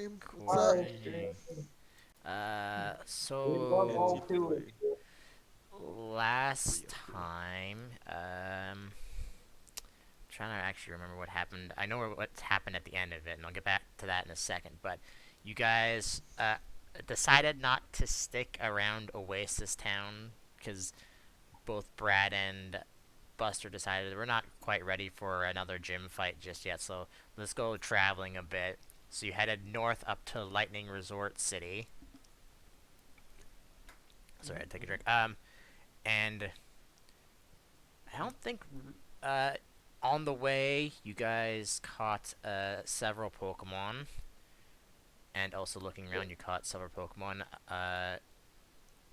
stream. What's up? Recording. We've done So all two of NT3. you. last 303. time, trying to actually remember what happened. I know what's happened at the end of it, and I'll get back to that in a second. But you guys decided not to stick around Oasis Town because both Brad and Buster decided we're not quite ready for another gym fight just yet. So let's go traveling a bit. So you headed north up to Lightning Resort City. Sorry, I had to take a drink. And I don't think uh, on the way you guys caught several Pokemon, and also looking around you caught several Pokemon.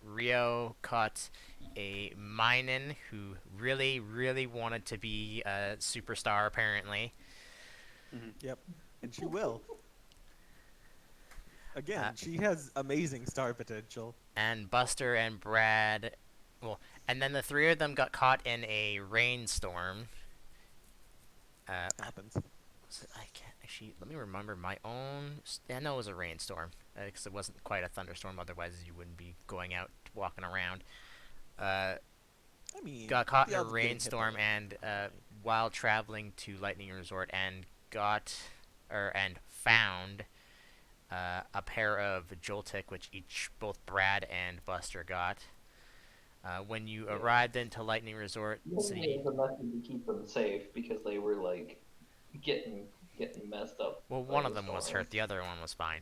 Rio caught a Minun who really, really wanted to be a superstar apparently. Yep. And she will. Uh, Again, she has amazing star potential. and Buster and Brad, well, and then the three of them got caught in a rainstorm. Uh, Happens. I can't actually. Let me remember my own. Yeah, no, it was a rainstorm because it wasn't quite a thunderstorm. Otherwise, you wouldn't be going out walking around. Uh, I mean, got caught in the a odds of getting hit by rainstorm lightning and are pretty high. while traveling to Lightning Resort and got and found a pair of Joltik, which both Brad and Buster got. When you Yeah. arrived into Lightning Resort Mainly City, as a method to keep them safe because they were like getting messed up well, by one of the them was storm. hurt. The other one was fine.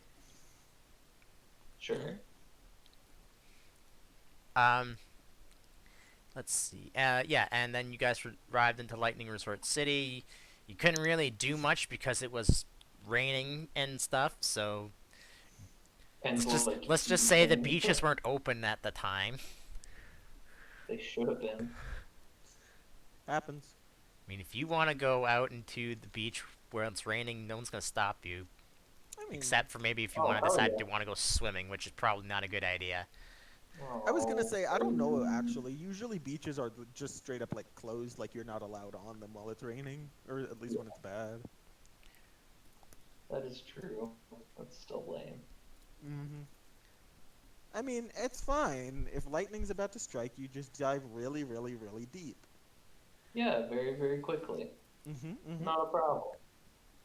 Sure. Um, let's see. Yeah, and then you guys arrived into Lightning Resort City. You couldn't really do much because it was raining and stuff. So And like let's just say the beaches weren't open at the time. they should have been. Happens. I mean, if you want to go out into the beach where it's raining, no one's gonna stop you, I mean, except for maybe if you Oh want to hell decide yeah. to want to go swimming, which is probably not a good idea. I was gonna Oh. say, I don't know actually. Usually beaches are just straight up like closed, like you're not allowed on them while it's raining, or at least when it's bad. That is true. That's still lame. Mm-hmm. I mean, it's fine. If lightning's about to strike, you just dive really, really, really deep. Yeah, very, very quickly. Mm-hmm. Mm-hmm. Not a problem.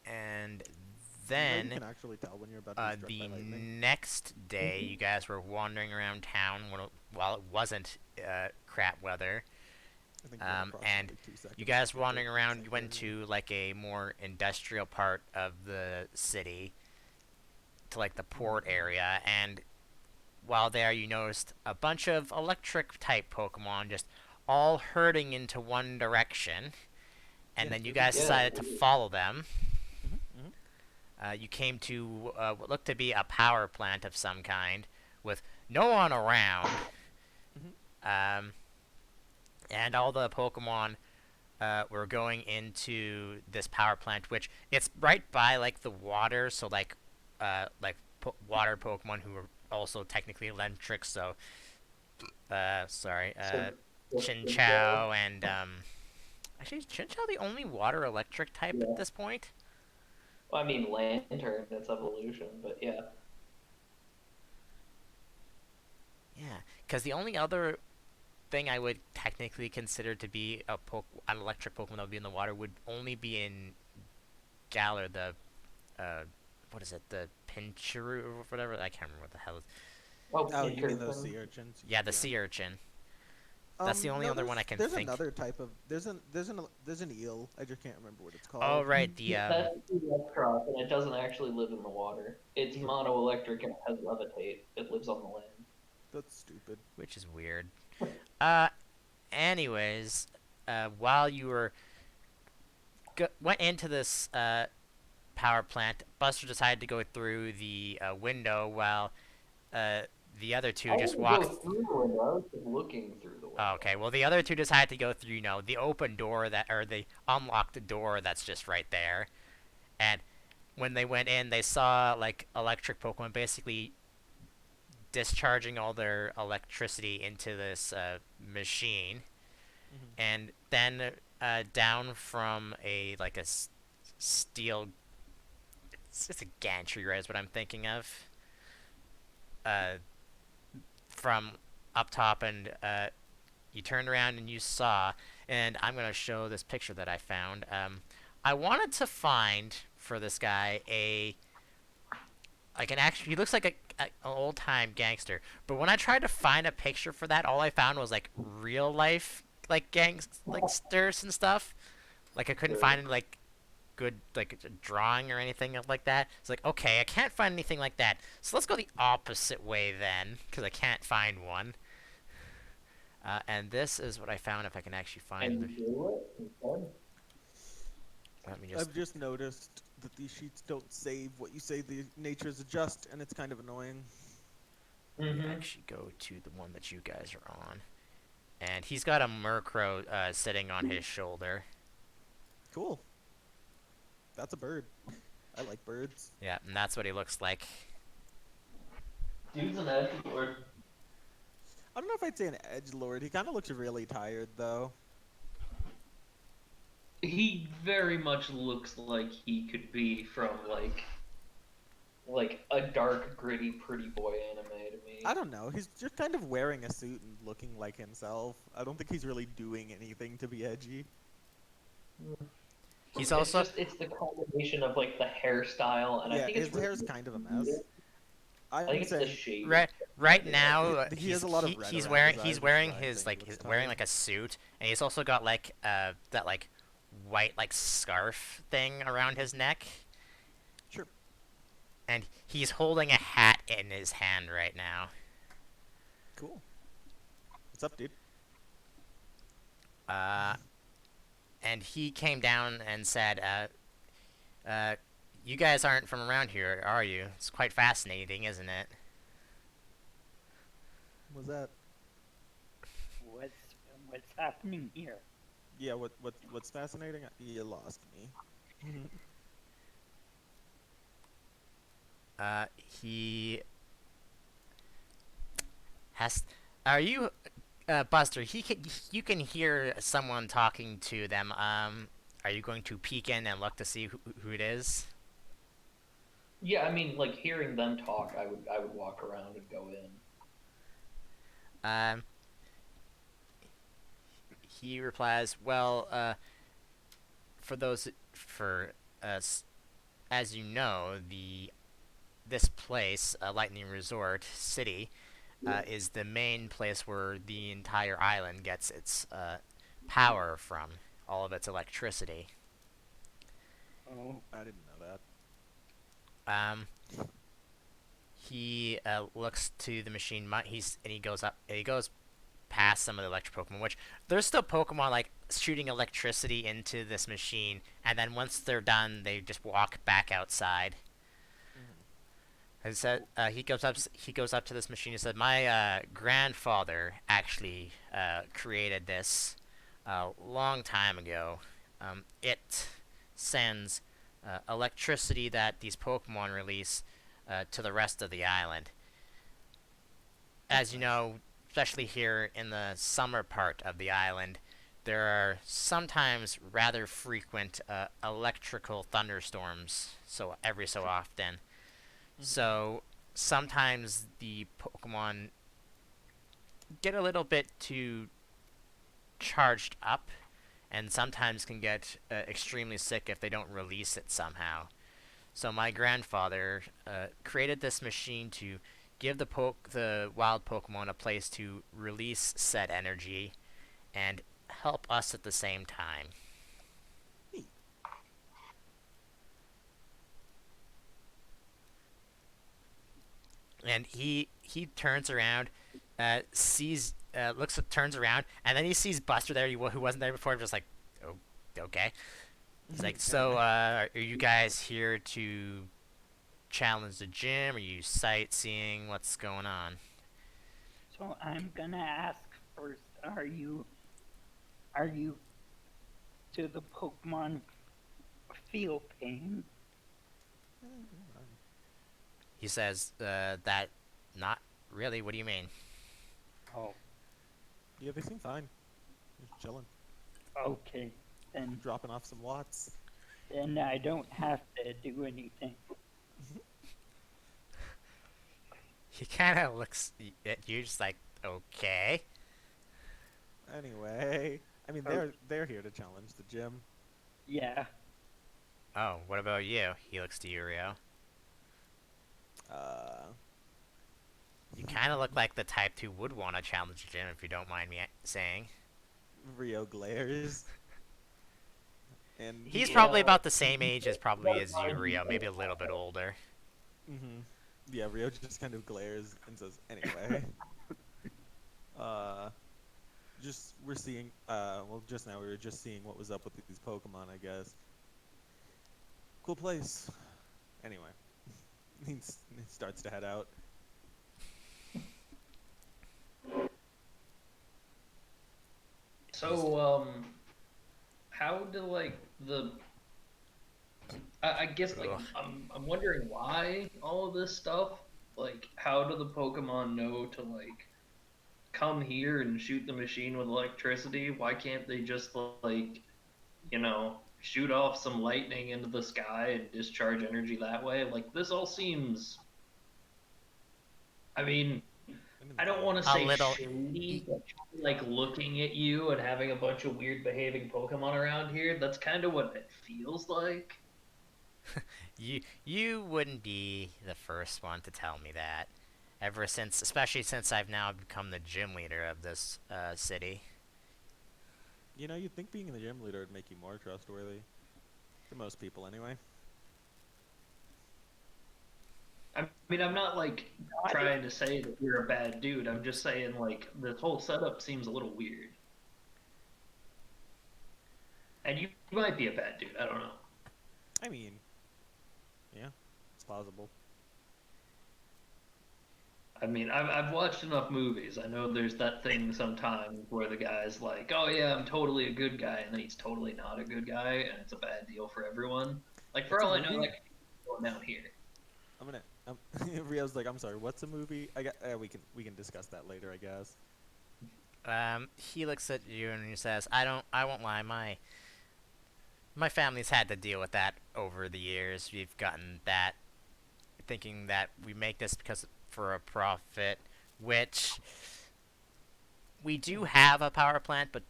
And You know, you then can actually tell when you're about to be struck by the lightning. next day, Mhm. you guys were wandering around town while it wasn't crap weather. I think you have And approximately 2 seconds you to guys skip it. wandering around, you Save went energy. to like a more industrial part of the city, to like the port Mm-hmm. area, and while there, you noticed a bunch of electric type Pokemon just all herding into one direction, and Yeah, then you good guys beginning. Yeah. decided to follow them. Mm-hmm. Mm-hmm. You came to what looked to be a power plant of some kind, with no one around, Mm-hmm. um, and all the Pokemon were going into this power plant, which it's right by like the water, so like water Pokemon who are also technically electric. So sorry, So Chinchou and actually is Chinchou the only water electric type at yeah. this point? Well, I mean Lantern, it's evolution, but yeah. Yeah, because the only other thing I would technically consider to be an electric Pokemon that would be in the water would only be in Galar, the uh, what is it, the Pinchuru or whatever? I can't remember what the hell. Oh, Oh, you mean those Pinkerton. sea urchins? Yeah, the Yeah. sea urchin. That's the only No, other one I can there's think. another type of there's an eel. I just can't remember what it's Oh called. right, the That's Electros, and it doesn't actually live in the water. It's Yeah, monoelectric and it has levitate. It lives on the land. that's stupid. which is weird. Uh, anyways, while you went into this power plant, Buster decided to go through the window while uh, the other two I just didn't go walked. through the window. I was just looking through the Oh, window. okay, well the other two decided to go through, the open door that or the unlocked door that's just right there. And when they went in, they saw like electric Pokemon basically discharging all their electricity into this machine, Hmm. and then down from a steel It's just a gantry, right? Is what I'm thinking of. Uh, from up top, and you turned around and you saw. And I'm gonna show this picture that I found. I wanted to find for this guy a like an actual. He looks like an old time gangster. But when I tried to find a picture for that, all I found was like real life like gangsters and stuff. Like I couldn't Sure. find like good like a drawing or anything like that. It's like okay, I can't find anything like that. So let's go the opposite way then, because I can't find one. And this is what I found. If I can actually find And the, you do it instead? let me just I've just noticed that these sheets don't save what you say the nature is adjust, and it's kind of annoying. let me Mm-hmm. actually go to the one that you guys are on. And he's got a Murkrow sitting on his shoulder. Cool. That's a bird. I like birds. Yeah, and that's what he looks like. Dude's an edge lord. I don't know if I'd say an edge lord. He kind of looks really tired, though. He very much looks like he could be from like a dark, gritty, pretty boy anime to me. I don't know. He's just kind of wearing a suit and looking like himself. I don't think he's really doing anything to be edgy. He's It's also just it's the combination of like the hairstyle, and I Yeah, think it's his really, hair's kind of a mess. I think I'm it's the saying shade. right now. he has a lot of red He's around wearing his eyes, which is why I'm his saying he like looks his wearing tired. like a suit, and he's also got like that like white like scarf thing around his neck, Sure. and he's holding a hat in his hand right now. Cool. What's up, dude? Uh, and he came down and said, uh, "You guys aren't from around here, are you? It's quite fascinating, isn't it?" What's that? What's happening here? Yeah, what's fascinating? You lost me. He has. Are you, Buster? You can hear someone talking to them. Are you going to peek in and look to see who it is? Yeah, I mean, like hearing them talk, I would walk around and go in. Um, he replies, "Well, for those for us, as you know, the this place, Lightning Resort City, is the main place where the entire island gets its power from, all of its electricity. Oh, I didn't know that. Um, he looks to the machine. He goes up. He goes past some of the electric Pokemon, which there's still Pokemon like shooting electricity into this machine, and then once they're done, they just walk back outside. Hmm. He said he goes up. He goes up to this machine. He said, "My grandfather actually created this a long time ago. It sends electricity that these Pokemon release to the rest of the island. That's As you nice. know, especially here in the summer part of the island, there are sometimes rather frequent electrical thunderstorms. So every so Sure. often." Hmm. So sometimes the Pokemon get a little bit too charged up, and sometimes can get extremely sick if they don't release it somehow. So my grandfather created this machine to give the wild Pokemon a place to release said energy and help us at the same time. Neat. And he turns around, sees turns around, and then he sees Buster there, who wasn't there before. Just like, oh, okay. He's like, so are you guys here to challenge the gym? Are you sightseeing? What's going on? so I'm gonna ask first. Are you do the Pokemon feel pain? He says, that not really. What do you mean? Oh, Yeah, they seem fine. Just chilling, okay. Then dropping off some watts. then I don't have to do anything. He kind of looks at you just like, okay. Anyway, I mean Oh, they're here to challenge the gym. yeah. Oh, what about you? He looks to you, Rio. Uh, You kind of look like the type who would want to challenge Jim, if you don't mind me saying. Rio glares, and He's he, probably Yeah. about the same age as probably Don't as you, mind Rio, you. maybe a little bit older. hmm yeah, Rio just kind of glares and says, "Anyway, uh, just we're seeing, well, just now we were just seeing what was up with these Pokemon, I guess. Cool place. Anyway, he starts to head out. He's So, how do like the I guess like ugh. I'm wondering why all of this stuff. Like, how do the Pokemon know to like come here and shoot the machine with electricity? Why can't they just like shoot off some lightning into the sky and discharge energy that way? Like, this all seems. I mean, I mean, I it's don't all want to A say little. shady, y- but like looking at you and having a bunch of weird behaving Pokemon around here. That's kind of what it feels like. you wouldn't be the first one to tell me that. Ever since, especially since I've now become the gym leader of this city. you'd think being the gym leader would make you more trustworthy to most people, anyway. I mean, I'm not like I trying to say that you're a bad dude. I'm just saying like this whole setup seems a little weird. And you might be a bad dude. I don't know. I mean, yeah, it's possible. I mean, I've watched enough movies. I know there's that thing sometimes where the guy's like, "Oh yeah, I'm totally a good guy," and then he's totally not a good guy, and it's a bad deal for everyone. Like for What's a all I know, that movie? could be going down here. I'm gonna. Rio's like, I'm sorry. What's a movie? I got. We can discuss that later, I guess. He looks at you and he says, I won't lie, my family's had to deal with that over the years. We've gotten that thinking that we make this because for a profit, which we do have a power plant, but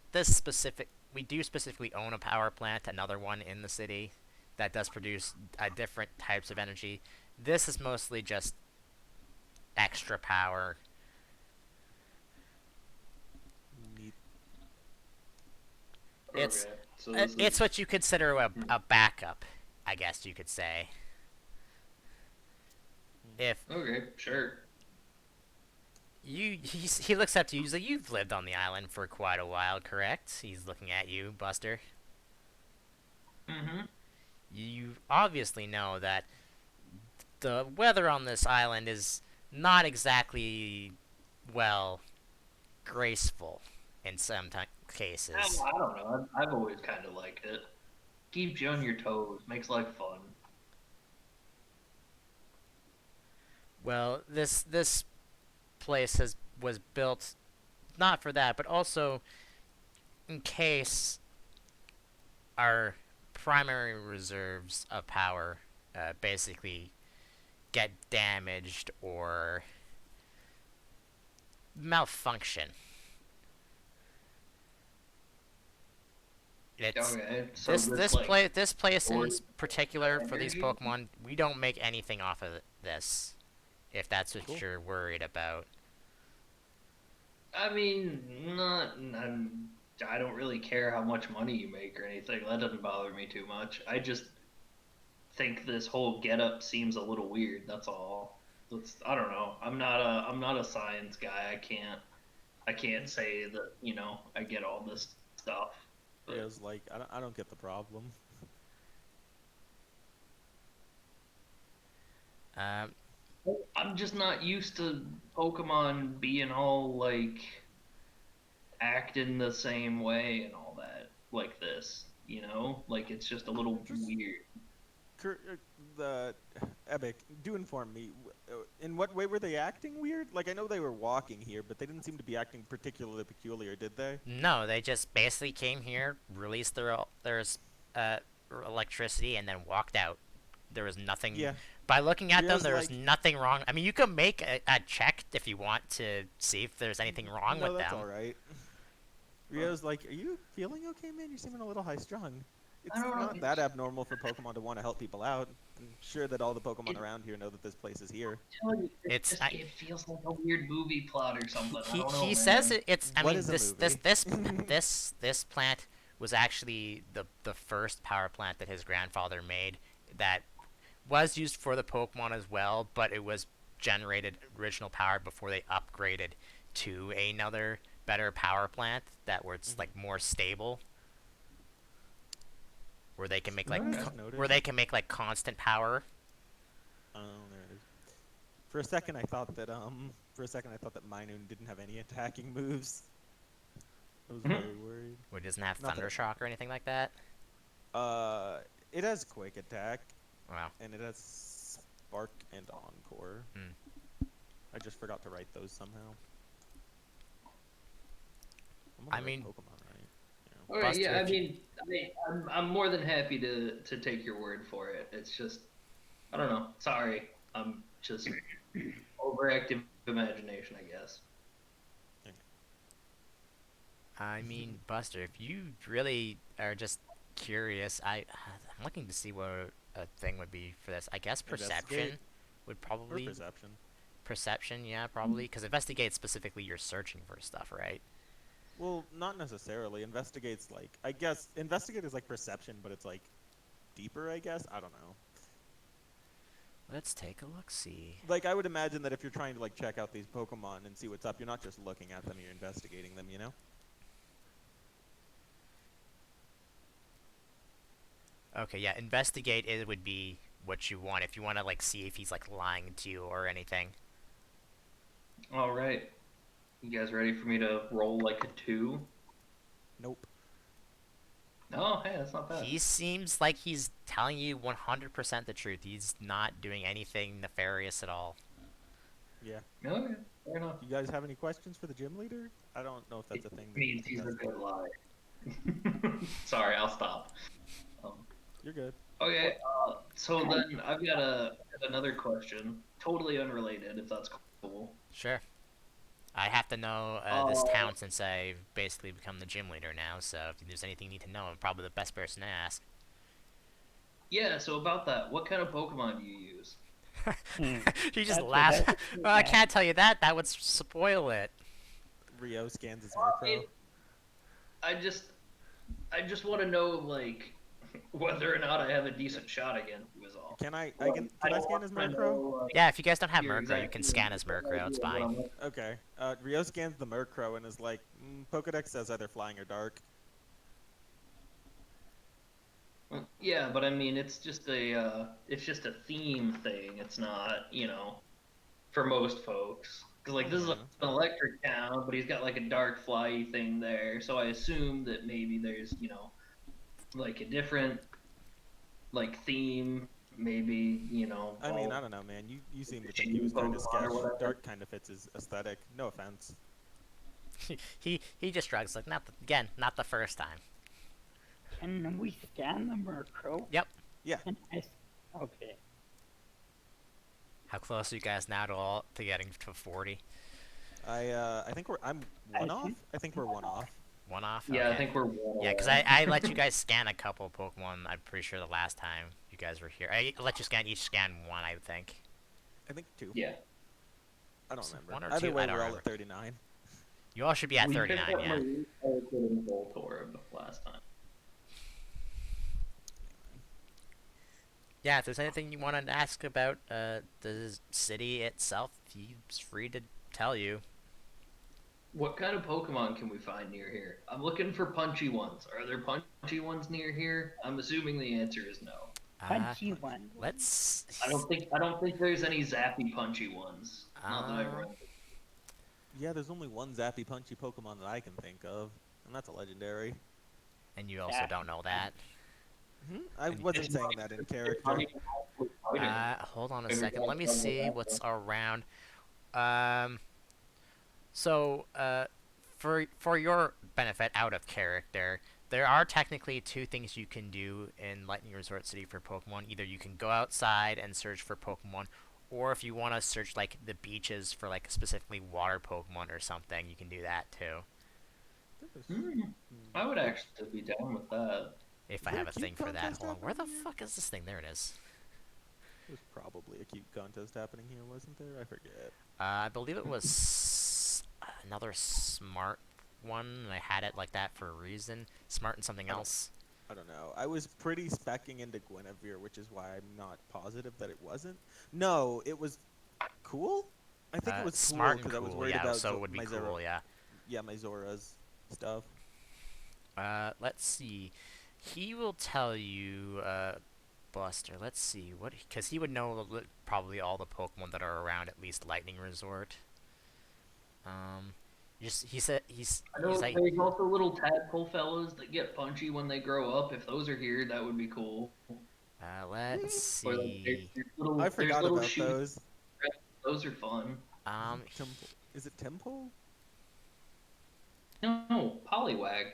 we do specifically own a power plant, another one in the city that does produce different types of energy. This is mostly just extra power. Neat. It's Okay, so this it's is what you consider a backup, I guess you could say. If okay. Sure. he looks up to you, he's like, you've lived on the island for quite a while, correct? He's looking at you, Buster. Mm-hmm. You obviously know that the weather on this island is not exactly, well, graceful in some cases. I don't know. I've always kind of liked it. Keeps you on your toes. Makes life fun. Well, this place was built not for that, but also in case our primary reserves of power basically get damaged or malfunction. It's Okay, so this like this place in stores particular for these energy. Pokemon, we don't make anything off of this. If that's what Cool. you're worried about. I mean, not. I don't really care how much money you make or anything. That doesn't bother me too much. I just think this whole getup seems a little weird. That's all. I don't know. I'm not a science guy. I can't say that I get all this stuff. But Rio's like, I don't get the problem. Um, I'm just not used to Pokemon being all like acting the same way and all that like this. Like it's just a little Just weird. the Epic, do inform me. In what way were they acting weird? Like, I know they were walking here, but they didn't seem to be acting particularly peculiar, did they? no, they just basically came here, released their uh, electricity, and then walked out. There was nothing Yeah. By looking at them, Rio's there's like, nothing wrong. I mean, you can make a check if you want to see if there's anything wrong no, with that's them. all right. Rio's like, are you feeling okay, man? You're seeming a little high strung. I It's don't know. not that abnormal for Pokemon to want to help people out. I'm sure that all the Pokemon It, around here know that this place is here. telling you, It's it feels like a weird movie plot or something. I don't know, he says man. it's. I What mean, is a movie? this plant was actually the first power plant that his grandfather made that was used for the Pokemon as well, but it was generated original power before they upgraded to another better power plant that was like more stable, where they can make like Noted, Okay. noted. like constant power. Oh, there it is. For a second, I thought that Minoon didn't have any attacking moves. I was Mhm. very worried. Where it doesn't have Not that Thunder Shock or anything like that. it has Quick Attack, Wow. and it has Spark and Encore. Hmm. I just forgot to write those somehow. I'm I gonna write mean, Pokemon right. All right, Buster, yeah. I if you, mean, I'm more than happy to take your word for it. It's just I don't know. Sorry, I'm just overactive imagination, I guess. I mean, Buster, if you really are just curious, I'm looking to see what a thing would be for this. I guess Investigate perception would or probably Perception. perception, yeah, probably because investigate specifically you're searching for stuff, right? Well, not necessarily. Investigate's like, I guess Investigate is like Perception, but it's like deeper. I guess I don't know. Let's take a look. See. Like I would imagine that if you're trying to like check out these Pokemon and see what's up, you're not just looking at them; you're investigating them. You know? Okay, yeah, investigate it would be what you want if you want to like see if he's like lying to you or anything. All right, you guys ready for me to roll like a 2? Nope. No, hey, that's not bad. He seems like he's telling you 100% the truth. He's not doing anything nefarious at all. Yeah. Okay, fair enough. You guys have any questions for the gym leader? I don't know if that's a thing. It means he's a good liar. Sorry, I'll stop. Um, You're good. okay, so then I've got another question, totally unrelated, if that's cool. Sure. I have to know this town since I've basically become the gym leader now, so if there's anything you need to know, I'm probably the best person to ask. Yeah, so about that, what kind of Pokemon do you use? She just That's laughs. what Well, I can't tell you that. That would spoil it. Rio scans his I Murkrow. mean, I just want to know like whether or not I have a decent shot against you is all. Can I don't scan his want to Murkrow? know, like, Yeah, if you guys don't have your Murkrow, you exact can scan his Murkrow. It's idea of what fine. I'm looking Okay. Rio scans the Murkrow and is like, Pokedex says either flying or dark. for. Yeah, but I mean, it's just a theme thing. It's not, for most folks. Because like this is Yeah, an that's fine. electric town, but he's got like a dark flyy thing there. So I assume that maybe there's, like a different like theme. Maybe, I mean, all I don't know, man. You seem to think he was trying to Pokemon sketch. or whatever. Dark kind of fits his aesthetic. No offense. He just shrugs like not the first time. Can we scan the Murkrow? Yep. Yeah. Okay. How close are you guys now to getting to 40? I think I'm one off. I think we're one off. One off? Yeah, I Okay. think we're Yeah, because I let you guys scan a couple Pokemon, I'm pretty sure the last time you guys were here. I let you scan one, I think. I think two. Yeah. I don't remember. One or Either two? way, I don't we're all remember. at 39. You all should be at We 39, picked up yeah. Marie and Voltorb last time. Yeah, if there's anything you want to ask about the city itself, he's free to tell you. What kind of Pokemon can we find near here? I'm looking for punchy ones. Are there punchy ones near here? I'm assuming the answer is no. Punchy one. Let's. I don't think there's any zappy punchy ones. Not that I've run. Yeah, there's only one zappy punchy Pokemon that I can think of, and that's a legendary. And you also Yeah. don't know that. I wasn't saying that in character. Hold on a second. Let me see what's around. So, for your benefit, out of character, there are technically two things you can do in Lightning Resort City for Pokemon. Either you can go outside and search for Pokemon, or if you want to search like the beaches for like specifically water Pokemon or something, you can do that too. There was, I would there, actually be down with that. If is I there a have a cute thing for that. contest Hold on, where happening the here? fuck is this thing? There it is. There's probably a cute contest happening here, wasn't there? I forget. I believe it was another smart one, and I had it like that for a reason. Smart and something I don't. else. I don't know. I was pretty specking into Guinevere, which is why I'm not positive that it wasn't. No, it was cool. I think it was cool Smart and because I was cool, worried yeah. about So it would be my Zora. cool, yeah. Yeah, my Zora's stuff. Let's see. He will tell you, Buster. Let's see what, because he would know probably all the Pokemon that are around at least Lightning Resort. Um, just he said I he's know like, there's also little tadpole fellas that get punchy when they grow up. If those are here, that would be cool. let's Or like see. I there's forgot little about shooting. those. Those are fun. Um, Temple. Is it Temple? No, Poliwag.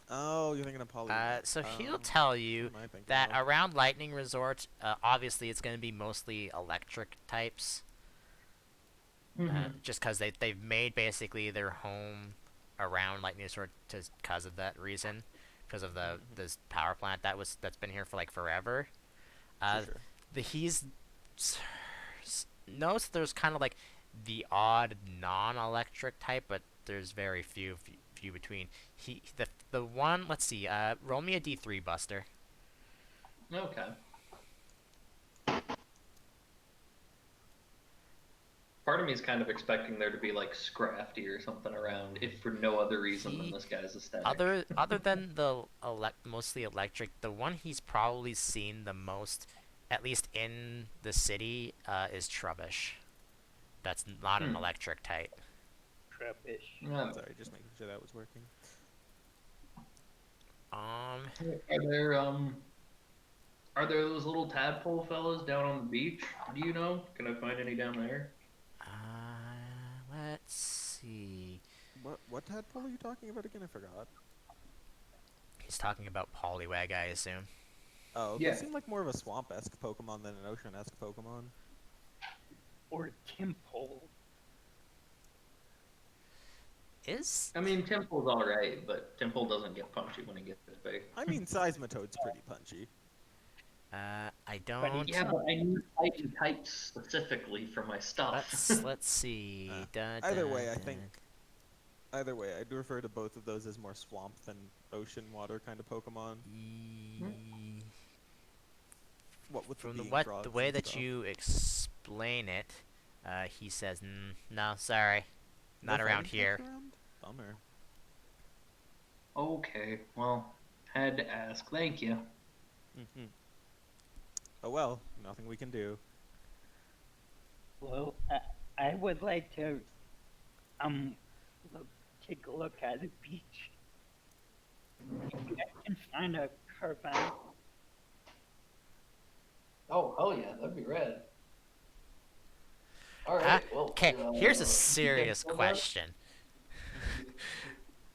Oh, you're thinking of Poliwag. so he'll tell you What am I thinking that of? around Lightning Resort, obviously it's going to be mostly electric types. Just because they've made basically their home around Lightning Resort because of that reason, because of the Mhm. this power plant that's been here for like forever. For Uh, sure. he's notes there's kind of like the odd non-electric type, but there's very few between. The one, let's see. Roll me a D3, Buster. Okay. Part of me is kind of expecting there to be like Scrafty or something around, if for no other reason than He this guy's aesthetic. other than the mostly electric, the one he's probably seen the most, at least in the city, is Trubbish. That's not an electric type. Trubbish. Sorry, just making sure that was working. Are there are there those little tadpole fellas down on the beach? Do you know? Can I find any down there? Let's see. What tadpole are you talking about again? I forgot. He's talking about Poliwag, I assume. Oh, Yeah. those seem like more of a swamp-esque Pokemon than an ocean-esque Pokemon. Or Temple. I mean, Temple's alright, but Temple doesn't get punchy when he gets big. I mean, Seismitoad's pretty punchy. I don't. Yeah, but I need fighting types specifically for my stuff. Let's see. Either way, I think. Either way, I'd refer to both of those as more swamp than ocean water kind of Pokemon. What with From the the way that you explain it, he says, "No, sorry, not around here." Bummer. Okay, well, had to ask. Thank you. Mm-hmm. Oh well, nothing we can do. Well, I would like to look, take a look at the beach. Maybe I can find a caravan. Oh, hell yeah, that'd be rad. Alright, well. Okay, here's a serious question.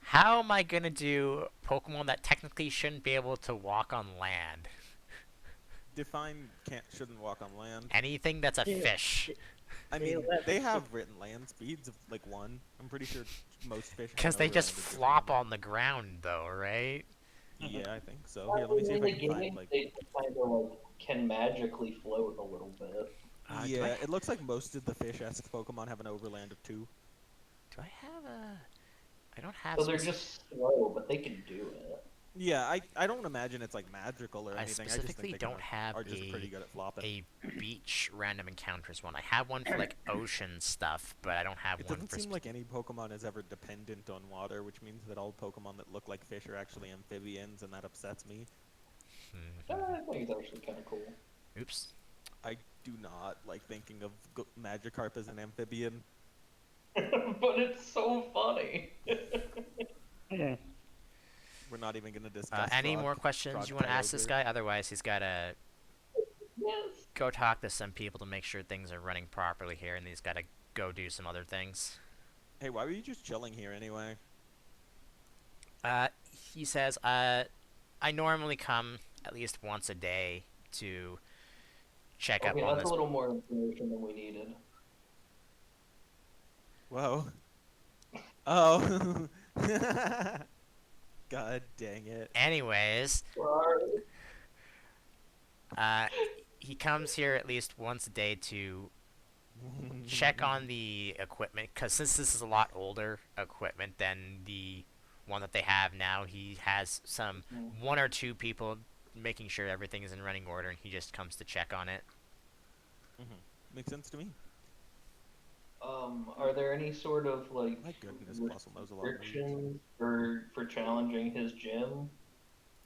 How am I gonna do Pokemon that technically shouldn't be able to walk on land? Define shouldn't walk on land. Anything that's a fish. I mean, they have written land speeds of like 1. I'm pretty sure most fish. Because they just flop on the ground, though, right? Yeah, I think so. Here, let me see if I can find like. They kind of like can magically float a little bit. Yeah, it looks like most of the fish-esque Pokemon have an overland of 2. Do I have a? I don't have. So they're just slow, but they can do it. Yeah, I don't imagine it's like magical or I anything. specifically I just think don't have are just pretty good at flopping. a beach random encounters one. I have one for like ocean stuff, but I don't have It one doesn't for. seem like any Pokemon is ever dependent on water, which means that all Pokemon that look like fish are actually amphibians, and that upsets me. I think it's actually kind of cool. Oops. I do not like thinking of Magikarp as an amphibian. But it's so funny. Yeah. We're not even going to discuss. Any more questions you want to ask this guy? Otherwise, he's got to Yes. go talk to some people to make sure things are running properly here, and he's got to go do some other things. Hey, why were you just chilling here anyway? he says, I normally come at least once a day to check up Okay, on that's a this. little more information than we needed. Whoa. Oh. God dang it. Anyways, Sorry. uh, he comes here at least once a day to check on the equipment because since this is a lot older equipment than the one that they have now, he has some one or two people making sure everything is in running order, and he just comes to check on it. Makes sense to me. Are there any sort of like My goodness, Fossil knows a lot of moves. restrictions for challenging his gym?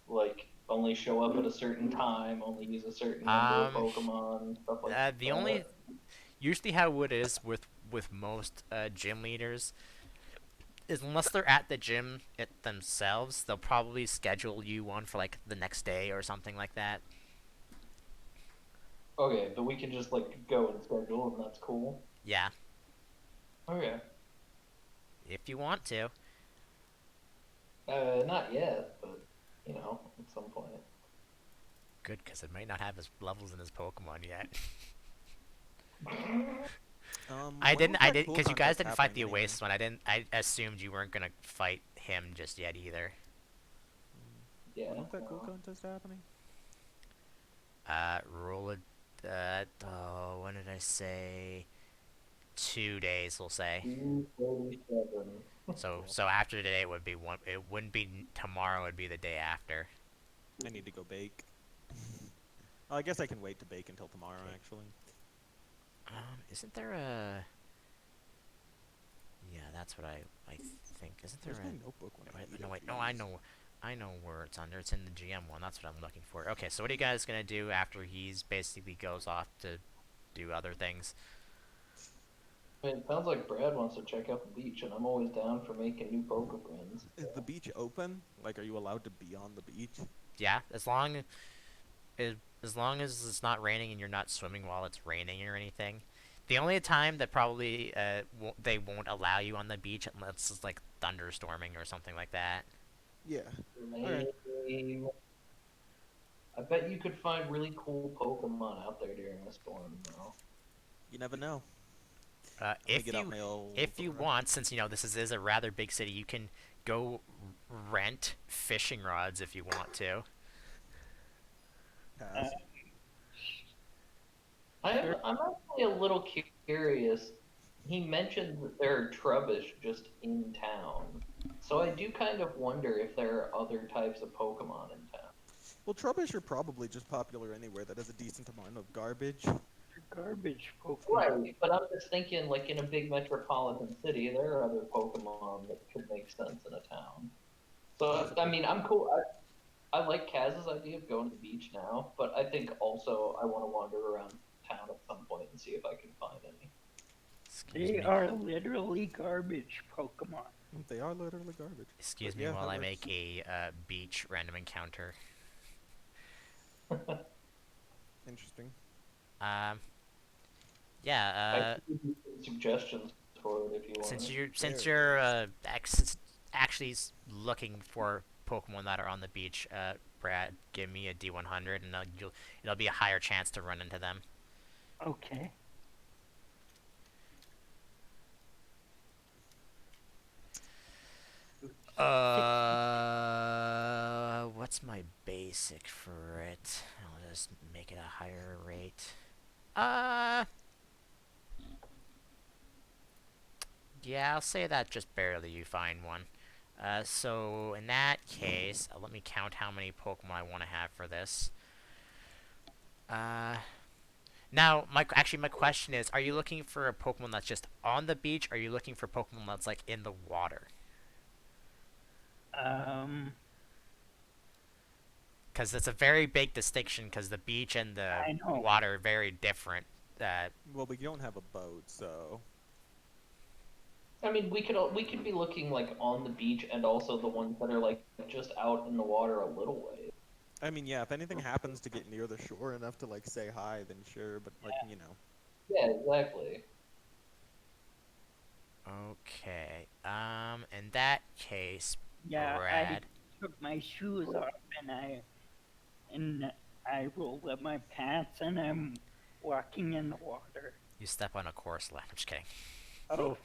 Like only show up at a certain time, only use a certain number of Um, Pokemon, stuff like the that. only usually how it is with most gym leaders is unless they're at the gym it themselves, they'll probably schedule you one for like the next day or something like that. Okay, but we can just like go and schedule, and that's cool. Yeah, Okay. if you want to. Not yet, but at some point. Good, because it might not have his levels in his Pokemon yet. I When didn't. was I that did cool because you guys contest didn't fight happening the anyway? Oasis one. I didn't. I assumed you weren't gonna fight him just yet either. Yeah. When was that cool Well, contest happening? Roll it. Oh, when did I say? 2 days, we'll say. 2:37. So Cool. so after today it would be one. It wouldn't be tomorrow. It would be the day after. I need to go bake. Well, I guess I can wait to bake until tomorrow, Okay. actually. Isn't there a? Yeah, that's what I think. Isn't there Where's my a? notebook when I Wait, need no, it, wait. No, please? I know where it's under. It's in the GM one. That's what I'm looking for. Okay, so what are you guys gonna do after he's basically goes off to do other things? I mean, it sounds like Brad wants to check out the beach, and I'm always down for making new Poke friends. Is the beach open? Like, are you allowed to be on the beach? Yeah, as, as long as it's not raining and you're not swimming while it's raining or anything. The only time that probably they won't allow you on the beach unless it's like thunderstorming or something like that. Yeah. Okay. Lame. I bet you could find really cool Pokemon out there during a storm, though. You never know. Uh, I'm gonna if get out you my old. if you want, since this is a rather big city, you can go rent fishing rods if you want to. Uh, Pass. sure. I'm actually a little curious. He mentioned that there are Trubbish just in town. So I do kind of wonder if there are other types of Pokemon in town. Well, Trubbish are probably just popular anywhere that has a decent amount of garbage. Garbage Pokemon. Right, but I'm just thinking, like in a big metropolitan city, there are other Pokemon that could make sense in a town. So I Possibly. mean, I'm cool. I like Kaz's idea of going to the beach now, but I think also I want to wander around town at some point and see if I can find any. Excuse They me. are literally garbage Pokemon. They are literally garbage. Excuse But me yeah, while that I works. make a beach random encounter. Interesting. Um, I yeah. can give you some suggestions for it if you want Since it. since There you're goes. actually looking for Pokemon that are on the beach, Brad, give me a D100, and it'll be a higher chance to run into them. Okay. Six. What's my basic for it? I'll just make it a higher rate. Uh, yeah, I'll say that just barely you find one. So in that case, let me count how many Pokemon I want to have for this. Uh, Now, my question is: are you looking for a Pokemon that's just on the beach? Or are you looking for Pokemon that's like in the water? Um, Because it's a very big distinction. Because the beach and the I know. water are very different. Uh, Well, we don't have a boat, so I mean, we could be looking like on the beach and also the ones that are like just out in the water a little way. I mean, yeah. If anything happens to get near the shore enough to like say hi, then sure. But like, you know, Yeah, exactly. okay. In that case, Yeah, I Brad. took my shoes off and I rolled up my pants and I'm walking in the water. You step on a course left. I'm just kidding. Oh,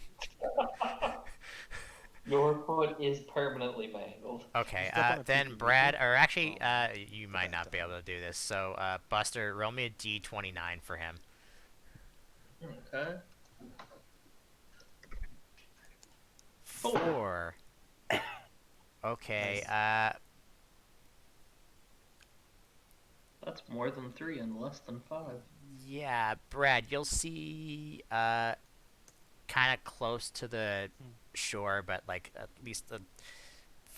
Your foot is permanently mangled. Okay, step on a then PTA Brad, boot? or actually, Oh man, you put might that not be able down. to do this. So, Buster, roll me a d29 for him. Okay. 4. Okay, Nice. That's more than 3 and less than 5. yeah, Brad, you'll see, kind of close to the Hmm. shore, but like at least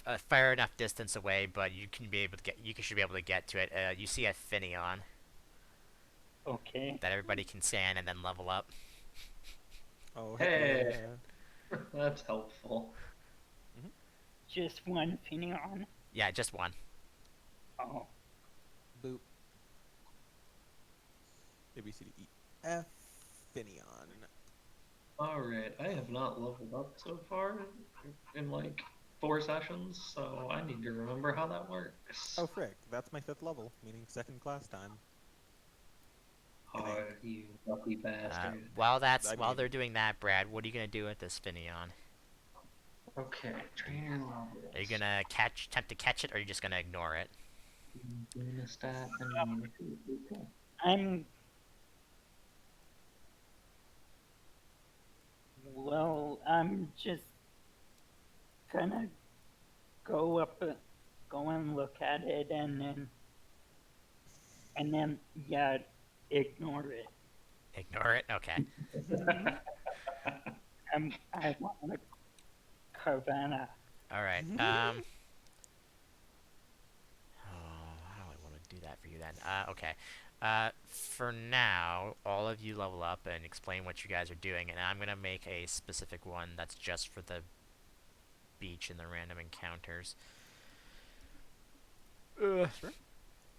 a fair enough distance away. But you should be able to get to it. You see a Finion okay. that everybody can stand and then level up. Oh heck Hey, yeah. that's helpful. Hmm. Just one Finion. Yeah, just one. Oh, Boop. A B C D E F. Finion. Alright, I have not leveled up so far in like 4 sessions, so I need to remember how that works. Oh frick, that's my 5th level, meaning second class time. I Oh, think. you lucky bastard. I While they're mean, doing that, Brad, what are you gonna do with this Finion? Okay, trainer Are you levels. gonna attempt to catch it, or are you just gonna ignore it? Luna staff and okay. I'm. Well, I'm just gonna go up, go and look at it, and then yeah, ignore it. Ignore it. Okay. I want a Carvana. All right. Oh, how do I want to do that for you then? Okay. For now, all of you level up and explain what you guys are doing, and I'm gonna make a specific one that's just for the beach and the random encounters. Ugh. sure.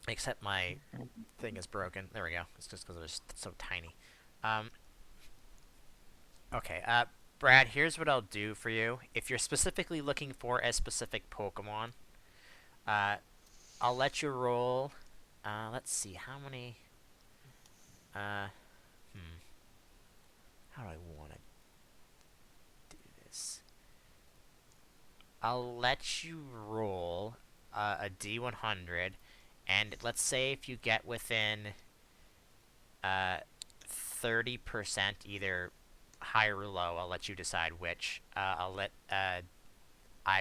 Except my thing is broken. There we go. It's just because it was so tiny. Um. Okay. Brad, here's what I'll do for you. If you're specifically looking for a specific Pokemon, uh, I'll let you roll. Let's see how many. Uh, hmm. How do I want to do this? I'll let you roll a D100, and let's say if you get within 30%, either high or low, I'll let you decide which. I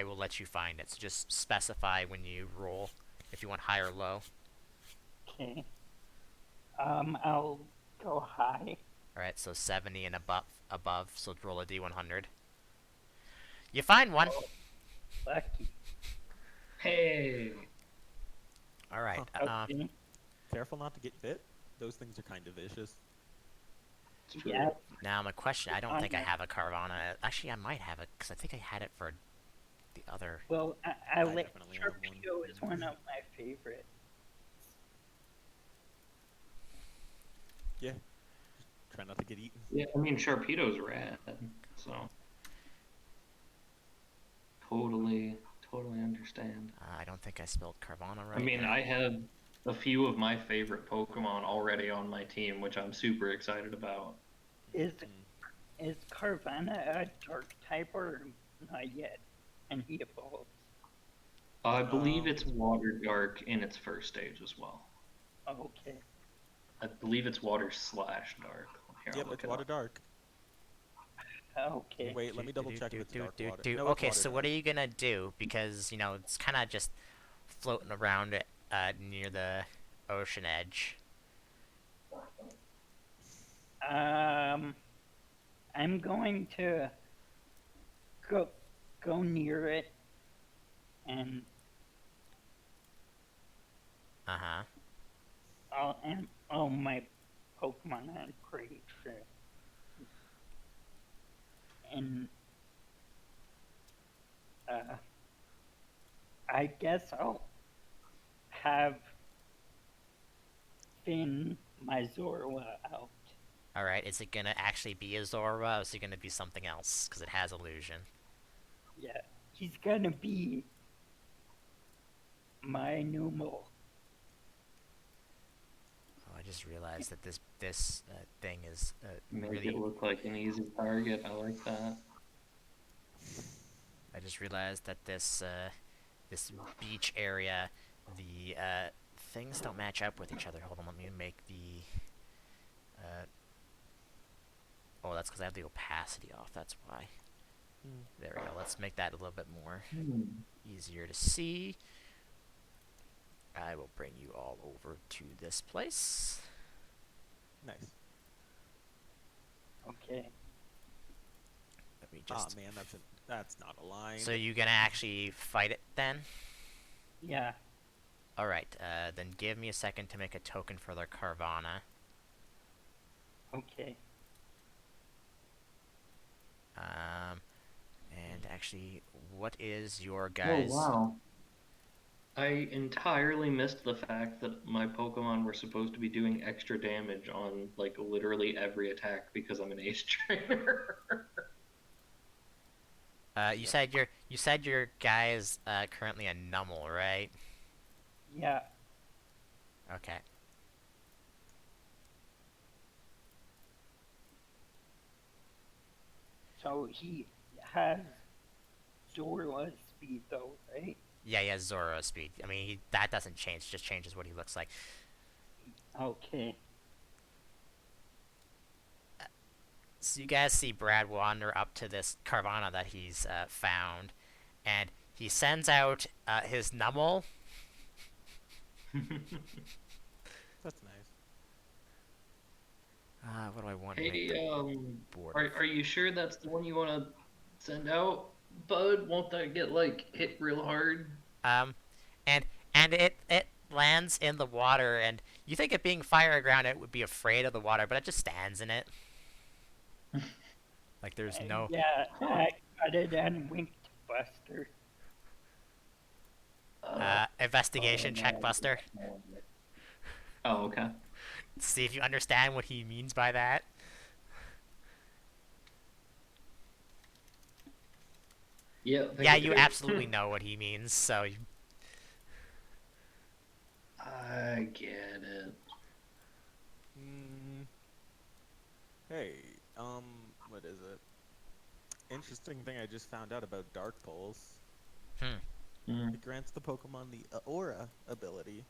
will let you find it. So just specify when you roll if you want high or low. Okay. I'll go high. All right, so 70 and above. So roll a D100. You find one. Oh, lucky. Hey, All right. Huh. Okay. Careful not to get bit. Those things are kind of vicious. it's true. Yeah. Now my question. I don't On think I it. have a Carvana. Actually, I might have it because I think I had it for the other. Well, I definitely have one. Sharpedo is one of my favorites. Yeah. Try not to get eaten. Yeah, I mean Sharpedo's rad, so totally understand. I don't think I spelled Carvana right. I mean, Here. I have a few of my favorite Pokemon already on my team, which I'm super excited about. Is Mm. is Carvana a dark type or not yet? And he evolves. I believe Um. it's Water Dark in its first stage as well. Okay. I believe it's Water slash Dark. Here, I'll Yep, look it's it water up. dark. Okay. Wait, let me double check if it's dark water. No, it's Okay, water so what dark. are you gonna do? Because it's kind of just floating around near the ocean edge. Um, I'm going to go go near it and Uh huh. all my Pokemon are great for and uh, I guess I'll have Finn my Zorua out. All right. Is it gonna actually be a Zorua, or is it gonna be something else? Because it has illusion. Yeah, he's gonna be my numeral. Oh, I just realized that this thing is Make it really. look like an easy target. I like that. I just realized that this beach area, the things don't match up with each other. Hold on, let me make the. Uh, oh, that's because I have the opacity off. That's why. Mm, There we go. Let's make that a little bit more Hmm. easier to see. I will bring you all over to this place. nice. Okay. Let me Ah just. man, that's not So aligned. you gonna actually fight it then? Yeah. All right. Then give me a second to make a token for the Carvana. Okay. And actually, what is your Oh guys? wow. I entirely missed the fact that my Pokemon were supposed to be doing extra damage on like literally every attack because I'm an ace trainer. You Yep. said your guy's currently a Numel, right? Yeah. Okay. So he has Zora speed though, right? Yeah, he has Zoro speed. I mean, that doesn't change. Just changes what he looks like. Okay. So you guys see Brad wander up to this Carvana that he's found, and he sends out his Numel. That's nice. What do I want to make Hey, the border? are you sure that's the one you want to send out, bud? Won't that get like hit real hard? Um, and it lands in the water, and you think it being fire ground, it would be afraid of the water, but it just stands in it. Like there's no. Yeah, Huh. I got it and winked Buster. Investigation check, No. Buster. Oh, okay. See if you understand what he means by that. Yeah, I think Yeah, I you do. absolutely know what he means. So, I get it. Mm, hey, what is it? Interesting thing I just found out about Dark Pulse. hmm. Hmm. It grants the Pokemon the Aura ability.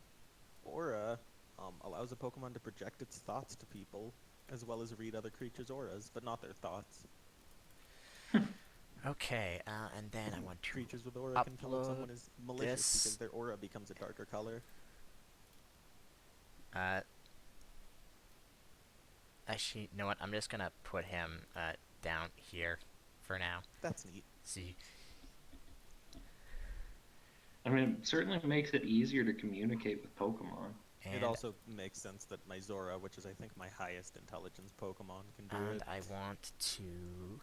Aura allows a Pokemon to project its thoughts to people, as well as read other creatures' auras, but not their thoughts. Okay, and then I want to Creatures with aura can tell if upload someone is malicious because this. their aura becomes a darker color. Uh, Actually, you know what? I'm just gonna put him down here for now. That's neat. See, I mean, it certainly makes it easier to communicate with Pokemon. It and also makes sense that my Zora, which is I think my highest intelligence Pokemon, can do and it. I want to.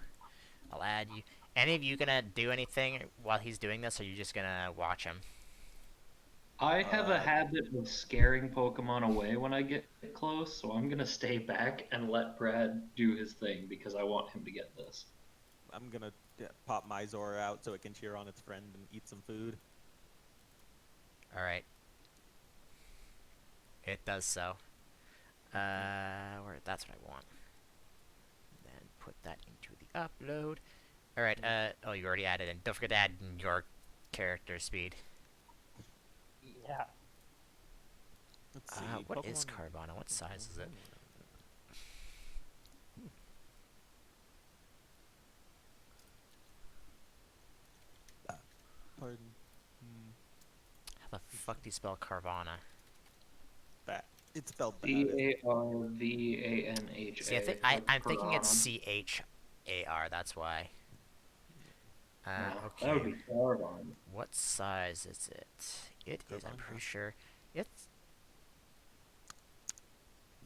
I'll add you. Any of you gonna do anything while he's doing this, or are you just gonna watch him? I have a Uh, habit of scaring Pokemon away when I get close, so I'm gonna stay back and let Brad do his thing because I want him to get this. I'm gonna pop my Zora out so it can cheer on its friend and eat some food. All right, it does so. Where that's what I want. Then put that into the upload. All right. Oh, you already added in. Don't forget to add in your character speed. Yeah. Let's see. What is Pokemon. Carvana? What size is it? Hmm, ah, pardon. Hmm, How the fuck do you spell Carvana? bad. It's spelled bad. See, I think Carvanha, like I'm thinking it's piranha. CHAR. That's why. No, that would Okay. be Carvanha. What size is it? It is. I'm Carvanha. pretty sure it's.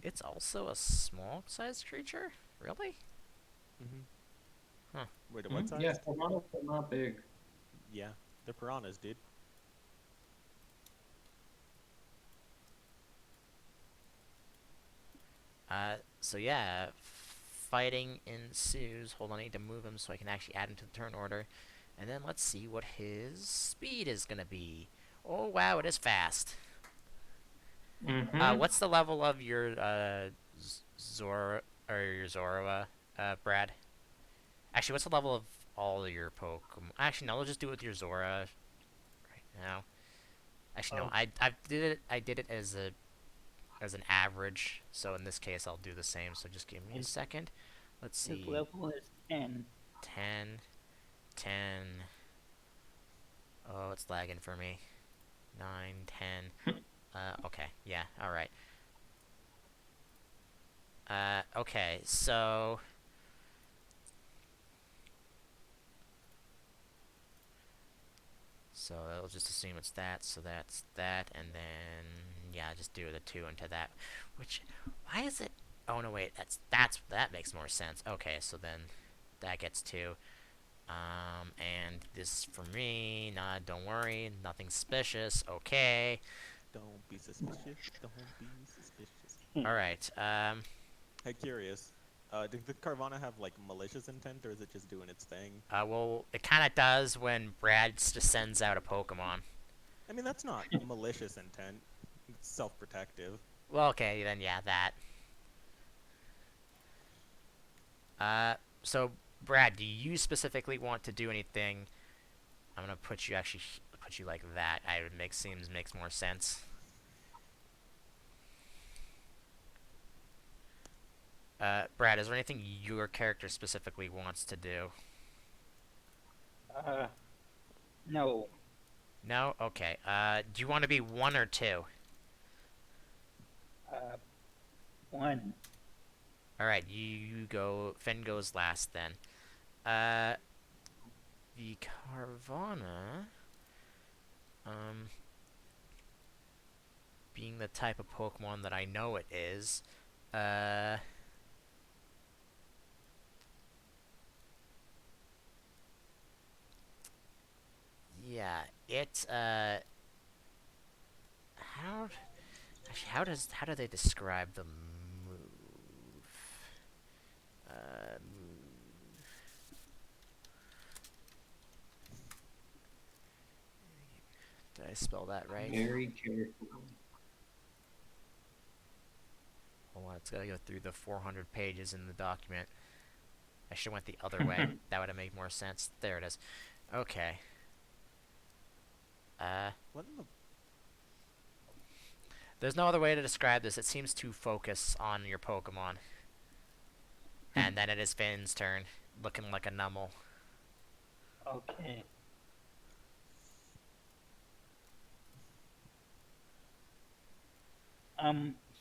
It's also a small sized creature. Really? Mm-hmm. Huh. Wait, at Hmm? what Yeah, size? Carvanha's not big. Yeah, they're piranhas, dude. So yeah, fighting ensues. Hold on, I need to move him so I can actually add him to the turn order. And then let's see what his speed is gonna be. Oh wow, it is fast. Mm-hmm. What's the level of your Zora or your Zorua, Brad? Actually, what's the level of all of your Pokemon? Actually, no, we'll just do it with your Zora right now. Actually, no, Oh, I did it as an average. So in this case, I'll do the same. So just give me a his, second. Let's his see. level is 10. 10, 10. Oh, it's lagging for me. 9, 10. Okay, yeah, all right. Okay, so I'll just assume it's that. So that's that, and then yeah, just do the 2 into that. Which, why is it? Oh no, wait. That makes more sense. Okay, so then that gets 2. And this for me. Nah, don't worry, nothing suspicious. Okay. Don't be suspicious. Don't be suspicious. All right. Hey, curious. Did the Carvana have like malicious intent, or is it just doing its thing? Well, it kind of does when Brad just sends out a Pokemon. I mean, that's not malicious intent. It's self-protective. Well, okay, then yeah, that. Uh, so Brad, do you specifically want to do anything? I'm gonna put you like that. I would makes more sense. Brad, is there anything your character specifically wants to do? Uh, no. No? Okay. Do you want to be 1 or 2? Uh, 1. Alright, you go. Finn goes last then. Uh, the Carvana, um, being the type of Pokemon that I know it is, uh, yeah, how, actually, how do they describe the move? Move. Did I spell that right? Very careful. Hold on, it's gotta go through the 400 pages in the document. I should have went the other way. That would have made more sense. There it is. Okay. Uh, What in the? there's no other way to describe this. It seems to focus on your Pokemon. And then it is Finn's turn, looking like a Numel. Okay.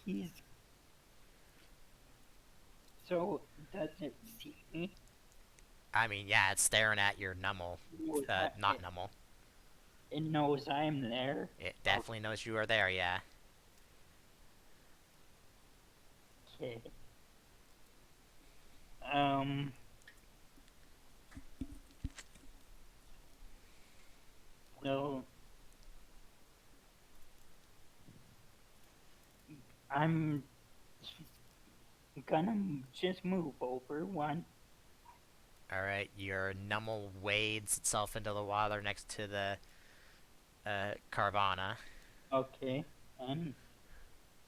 He's. So, does it see me? I mean, yeah, it's staring at your Numel. Knows Not Numel. it knows I'm there. It definitely knows you are there, yeah. Okay. Um, well, I'm gonna just move over 1. Alright, your Numel wades itself into the water next to the Carvana. Okay. And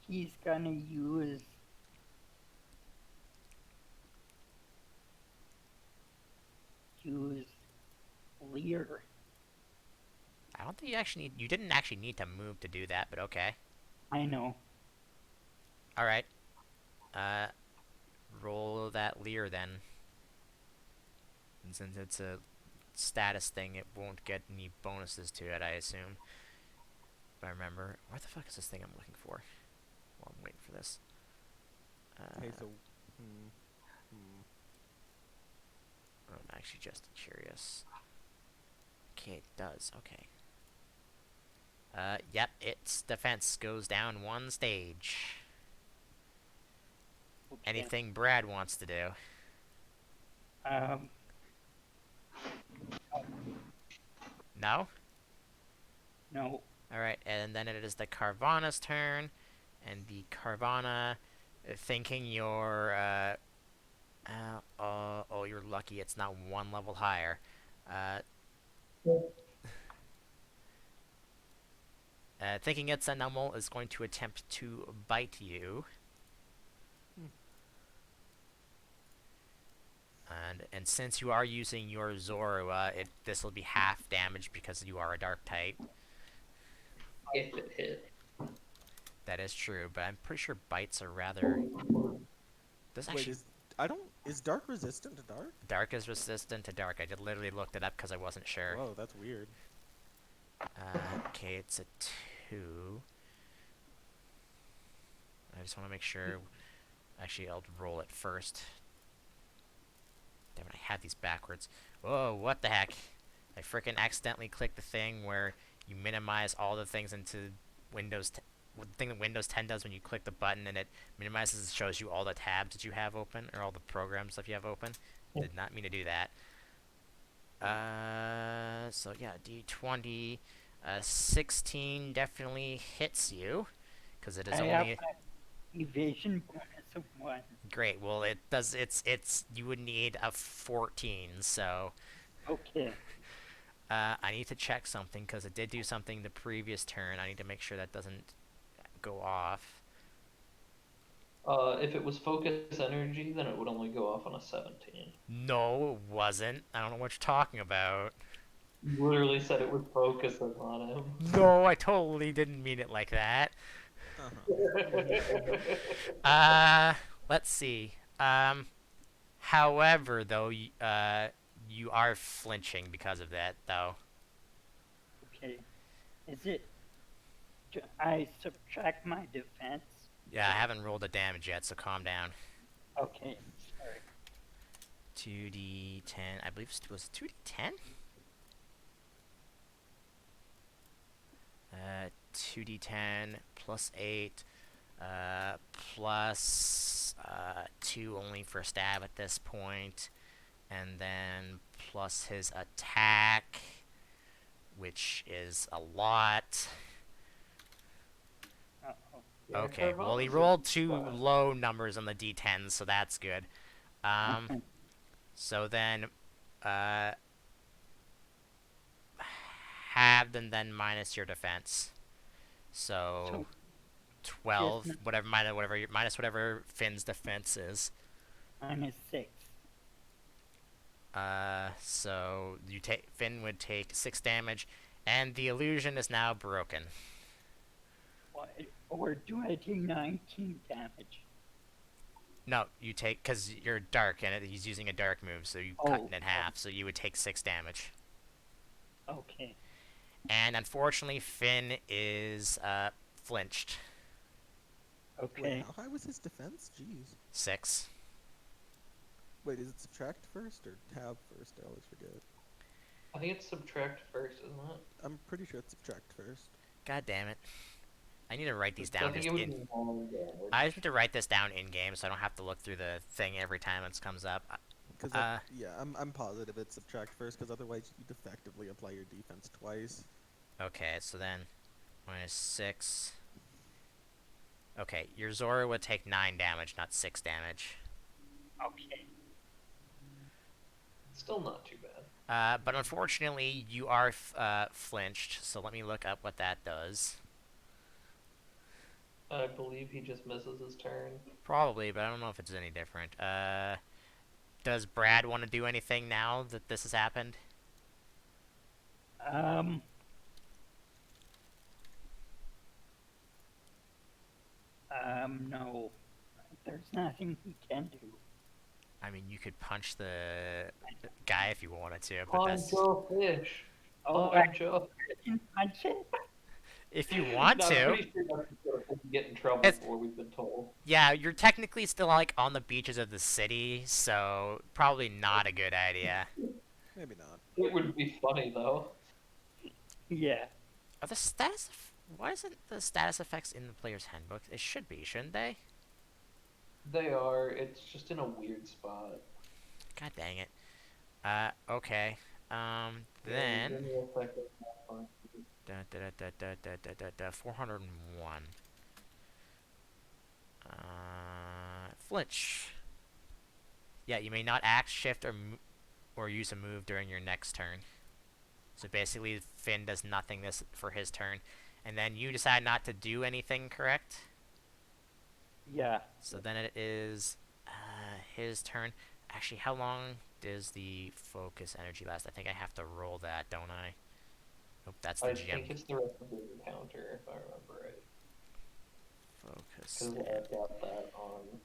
he's gonna use Leer. I don't think you didn't actually need to move to do that, but okay. I know. Alright. Uh, roll that Leer then. And since it's a status thing, it won't get any bonuses to it, I assume. If I remember. Where the fuck is this thing I'm looking for? While I'm waiting for this. Okay, so. Hmm, hmm. I'm actually just curious. Okay, it does. Okay. Yep, its defense goes down 1 stage. Okay. Anything Brad wants to do? Um, No? no. Alright, and then it is the Carvana's turn. And the Carvana, thinking you're, oh, you're lucky it's not 1 level higher. Uh, Thinking it's a numble, is going to attempt to bite you. Hmm. And since you are using your Zorua, this will be half damage because you are a dark type. If it hit. That is true, but I'm pretty sure bites are rather. This Wait, actually is dark resistant to dark? dark is resistant to dark. I just literally looked it up because I wasn't sure. Whoa, that's weird. Okay, it's a 2. I just want to make sure. Actually, I'll roll it first. Damn it, I had these backwards. Whoa, what the heck? I frickin' accidentally clicked the thing where you minimize all the things into Windows. The thing that Windows 10 does when you click the button and it minimizes and shows you all the tabs that you have open or all the programs that you have open. Did not mean to do that. So yeah, D20, 16 definitely hits you because it is I have only an evasion bonus of 1. great. Well, it does. It's you would need a 14, so. Okay. I need to check something because it did do something the previous turn. I need to make sure that doesn't go off. If it was focus energy, then it would only go off on a 17. No, it wasn't. I don't know what you're talking about. You literally said it was focusing on him. No, I totally didn't mean it like that. Uh-huh. Let's see. However, though, you are flinching because of that, though. Okay. Is it? I subtract my defense. Yeah, I haven't rolled the damage yet, so calm down. Okay. Sorry. 2d10. I believe it was 2d10? 2d10 plus 8, plus 2 only for stab at this point, and then plus his attack, which is a lot. Uh-oh. Okay, well he rolled 2 low numbers on the d10s, so that's good. So then, halved and then minus your defense. So 12, Just whatever minus whatever Finn's defense is. -6. So Finn would take 6 damage, and the illusion is now broken. What? Or do I take 19 damage? No, you take because you're dark, and he's using a dark move, so you cut it in half. So you would take 6 damage. Okay. And unfortunately, Finn is flinched. Okay. Wait, how high was his defense? Jeez. 6. Wait, is it subtract first or tab first? I always forget. I think it's subtract first, isn't it? I'm pretty sure it's subtract first. God damn it! I need to write these I down. think Just it would in. be long damage. I just need to write this down in game, so I don't have to look through the thing every time it comes up. Because yeah, I'm positive it's subtract first, because otherwise you'd effectively apply your defense twice. Okay, so then -6. Okay, your Zora would take 9 damage, not 6 damage. Okay. Still not too bad. But unfortunately, you are flinched, so let me look up what that does. I believe he just misses his turn. Probably, but I don't know if it's any different. Does Brad want to do anything now that this has happened? No. There's nothing he can do. I mean, you could punch the guy if you wanted to, but Punch that's your fish. Oh, I Punch your... can punch it? if you want No, to. I'm pretty sure that's gonna get in trouble It's- before we've been told. Yeah, you're technically still like on the beaches of the city, so probably not a good idea. Maybe not. It would be funny though. Yeah. Are the status? Why isn't the status effects in the player's handbook? It should be, shouldn't they? They are. It's just in a weird spot. God dang it. Okay. Give Then me a second. I'll find it. 401. Flinch. Yeah, you may not act, shift, or use a move during your next turn. So basically, Finn does nothing for his turn, And then you decide not to do anything, correct? Yeah. So then it is his turn. Actually, how long does the focus energy last? I think I have to roll that, don't I? Nope, that's the I GM. think it's the rest of the encounter, if I remember right. Focus. Because I've got that on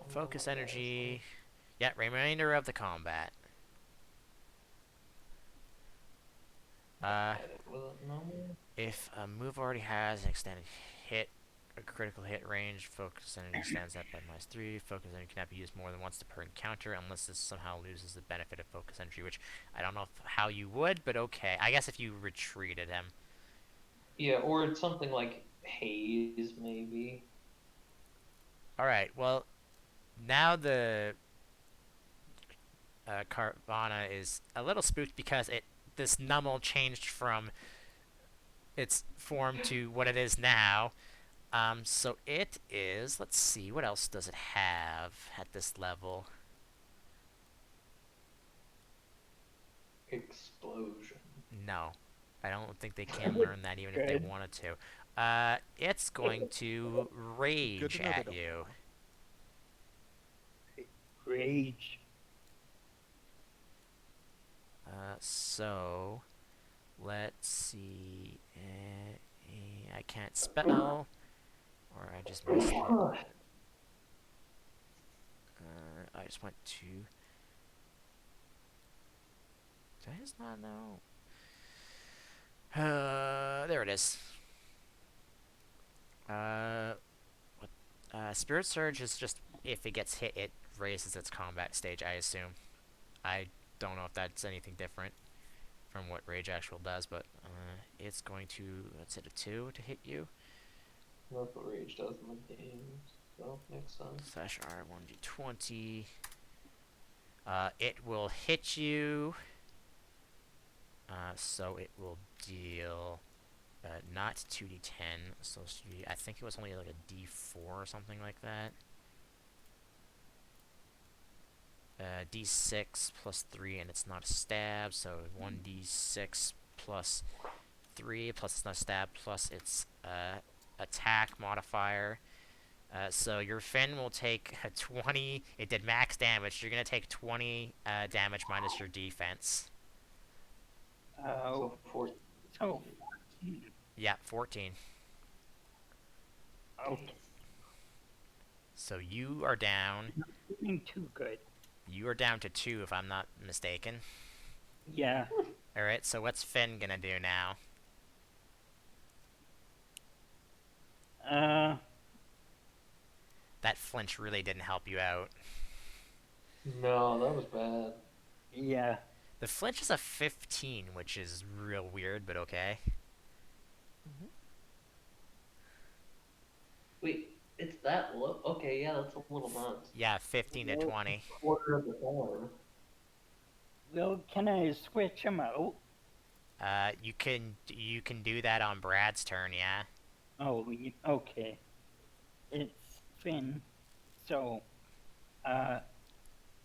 Focus my dice energy. Yeah, remainder of the combat. Uh, list. Edit with a number. if a move already has an extended hit, a critical hit range, focus energy stands at +3. Focus energy cannot be used more than once per encounter unless this somehow loses the benefit of focus energy, which I don't know how you would, but okay. I guess if you retreated him. Yeah, or it's something like haze, maybe. Alright, well, now the Carvana is a little spooked because this Nummel changed from its form to what it is now. So it is. Let's see, what else does it have at this level? Explosion. No, I don't think they can learn that even if they Good. wanted to. It's going to Good rage to know they at don't you. Rage. So let's see. I can't spell, or I just missed it. I just went to. Did I just not know? There it is. Spirit Surge is just if it gets hit, it raises its combat stage. I assume. I don't know if that's anything different from what Rage Actual does, but it's going to let's hit a 2 to hit you. That's what Rage does in the game, so makes sense. Slash R1d20. It will hit you. So it will deal not 2d10. So I think it was only like a d4 or something like that. D6 plus 3, and it's not a stab, so 1d6 plus 3, plus it's not a stab, plus its attack modifier. So your Fin will take a 20. It did max damage. You're going to take 20 damage minus your defense. So 14. So, Yeah, 14. okay. So you are down. Not doing too good. You are down to 2, if I'm not mistaken. Yeah. Alright, so what's Finn gonna do now? That flinch really didn't help you out. No, that was bad. Yeah. The flinch is a 15, which is real weird, but okay. Wait, it's that low? Okay, yeah, that's a little nuts. Yeah, 15 to 20. Quarter of the time. Well, can I switch him out? You can do that on Brad's turn, yeah. Oh, okay. It's Finn. So,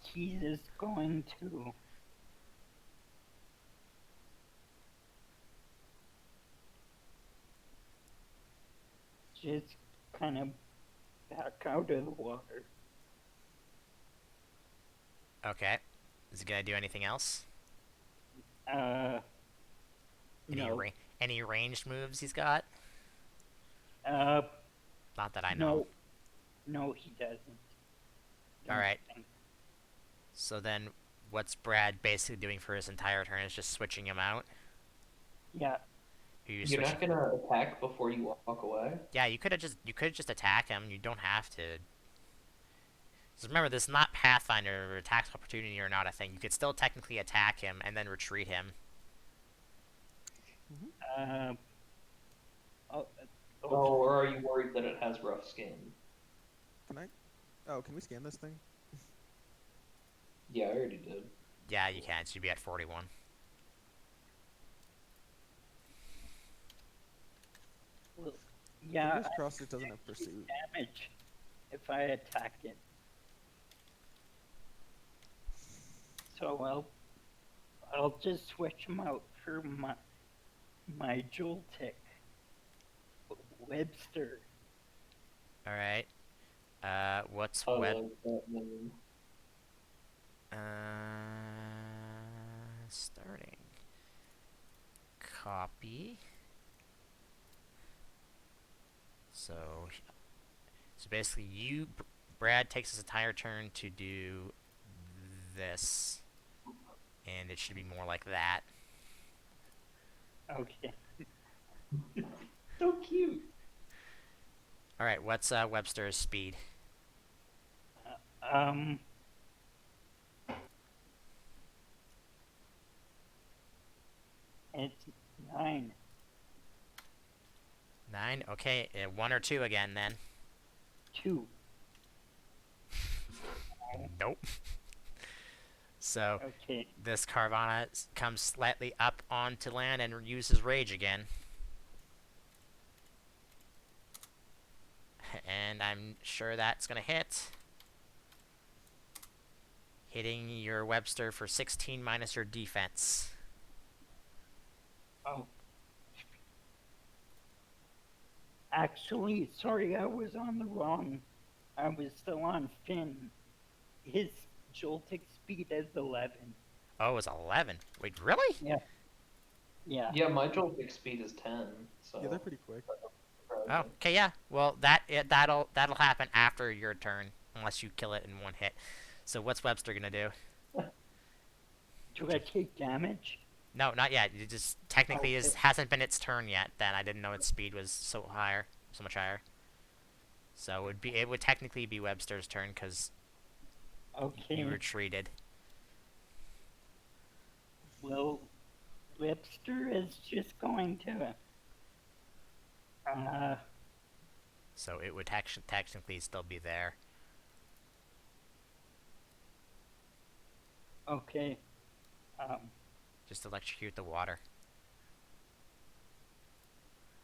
he is going to just kind of back out of the water. Okay. Is he gonna do anything else? No. Any ranged moves he's got? Uh, Not that I know. No, he doesn't. Alright. Think. So then, what's Brad basically doing for his entire turn is just switching him out? Yeah. You're not gonna attack before you walk away? Yeah, you could just attack him. You don't have to. Just remember, this is not Pathfinder. Attack opportunity or not a thing. You could still technically attack him and then retreat him. Or are you worried that it has rough skin? Can we scan this thing? Yeah, I already did. Yeah, you can. So you'd be at 41. Well, yeah. Fingers crossed it doesn't have pursuit. Damage if I attack it. So I'll just switch him out for my jewel tick. Webster. All right. What's I web? like that name. Starting. Copy. So, so basically, Brad, takes his entire turn to do this, and it should be more like that. Okay. So cute. All right. What's Webster's speed? Um. It's 9. 9. Okay. 1 or 2 again then. 2. Nope. So Okay. this Carvana comes slightly up onto land and uses rage again. And I'm sure that's gonna hit. Hitting your Webster for 16 minus your defense. Oh. Actually, sorry, I was on the wrong. I was still on Finn. His jolting speed is 11. Oh, it was 11. Wait, really? Yeah. Yeah. Yeah, my jolting speed is 10, Yeah, they're so pretty quick. Oh, surprising. okay, yeah. Well, that'll happen after your turn, unless you kill it in one hit. So what's Webster gonna do? Do I take damage? No, not yet. It just technically Okay. hasn't been its turn yet. Then I didn't know its speed was so much higher. So it would technically be Webster's turn because Okay. you retreated. Well, Webster is just going to. So it would technically still be there. Okay. Just electrocute the water.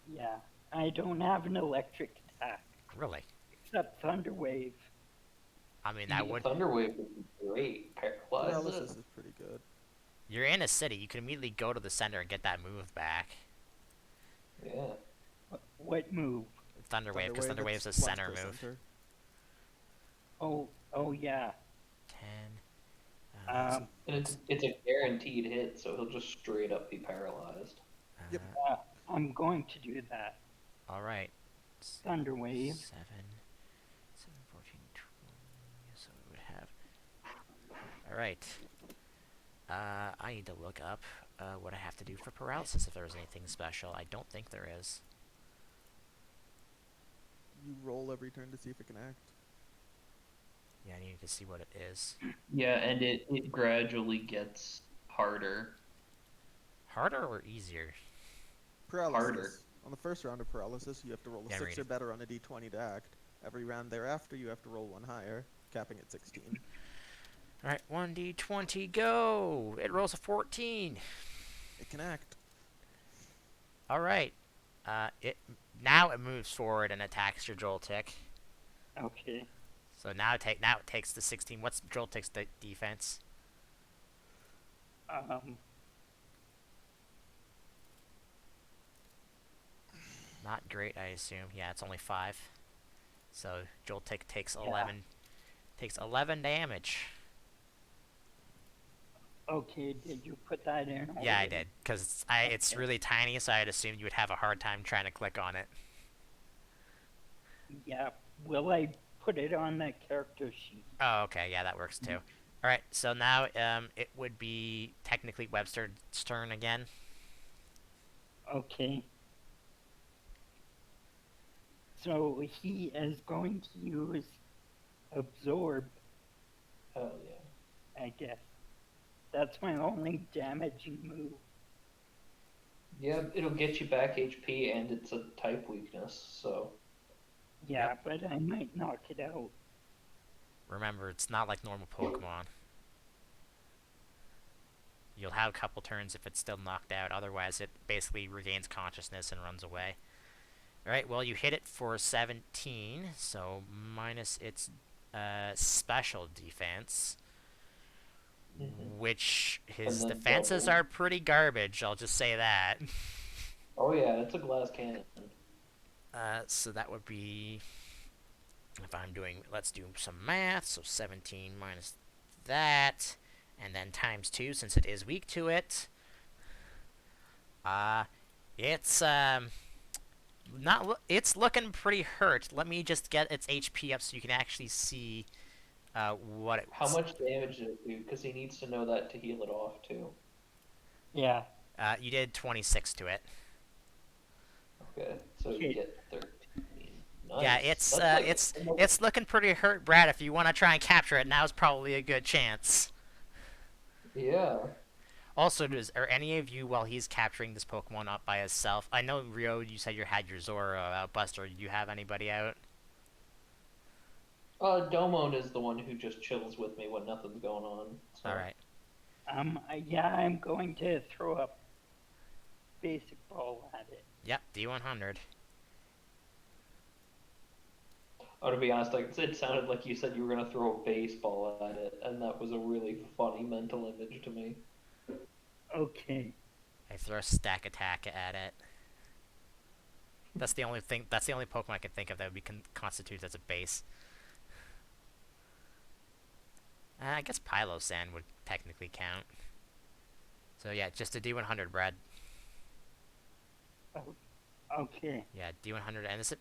Yeah. I don't have an electric attack Really? except Thunderwave. I mean, that would. Thunderwave would be great. Paralyze Paralysis it. is pretty good. You're in a city. You can immediately go to the center and get that move back. Yeah. What move? Thunderwave, because Thunderwave's a it's once center per move. center. Oh yeah. 10. And it's a guaranteed hit, so he'll just straight up be paralyzed. Yep. I'm going to do that. All right. Thunderwave. 7, 14, 20. So we would have. All right. I need to look up what I have to do for paralysis if there's anything special. I don't think there is. You roll every turn to see if it can act. Yeah, I need to see what it is. Yeah, and it gradually gets harder. Harder or easier? Paralysis. Harder. On the first round of paralysis, you have to roll a Yeah, 6 read or it. better on a d20 to act. Every round thereafter, you have to roll 1 higher, capping at 16. All right, 1d20, go! It rolls a 14. It can act. All right. Now it moves forward and attacks your Joltik. Okay. So now it takes the 16. What's Joltik's defense? Not great, I assume. Yeah, it's only 5. So Joltik takes 11. Takes 11 damage. Okay, did you put that in? Yeah, I already? did. Because it's really tiny, so I had assumed you would have a hard time trying to click on it. Yeah. Will I put it on the character sheet? Oh, okay. Yeah, that works too. All right. So now it would be technically Webster's turn again. Okay. So he is going to use absorb, Hell yeah. I guess. That's my only damaging move. Yeah, it'll get you back HP, and it's a type weakness, so. Yeah, but I might knock it out. Remember, it's not like normal Pokemon. You'll have a couple turns if it's still knocked out. Otherwise, it basically regains consciousness and runs away. Alright, well, you hit it for 17, so minus its special defense, which his And then defenses double. are pretty garbage, I'll just say that. Oh yeah, it's a glass cannon. So that would be, if I'm doing, let's do some math. So 17 minus that, and then times 2 since it is weak to it. It's not. It's looking pretty hurt. Let me just get its HP up so you can actually see what How it's. much damage did it do? Because he needs to know that to heal it off too. Yeah. You did 26 to it. Okay, so you Okay. get 13. Yeah, Nice. it's That's like it's looking pretty hurt, Brad. If you want to try and capture it, now's probably a good chance. yeah. Also, are any of you, while he's capturing this Pokemon up by himself? I know Rio, you said you had your Zora out. Buster, do you have anybody out? Domon is the one who just chills with me when nothing's going on. So. All right. Yeah, I'm going to throw a basic ball at it. Yep, D100. Oh, to be honest, like, it sounded like you said you were gonna throw a baseball at it, and that was a really funny mental image to me. Okay. I throw a stack attack at it. That's the only thing. That's the only Pokemon I can think of that would be constituted as a base. I guess Pylosan would technically count. So yeah, just a D100, Brad. Okay. Yeah, D100, and it's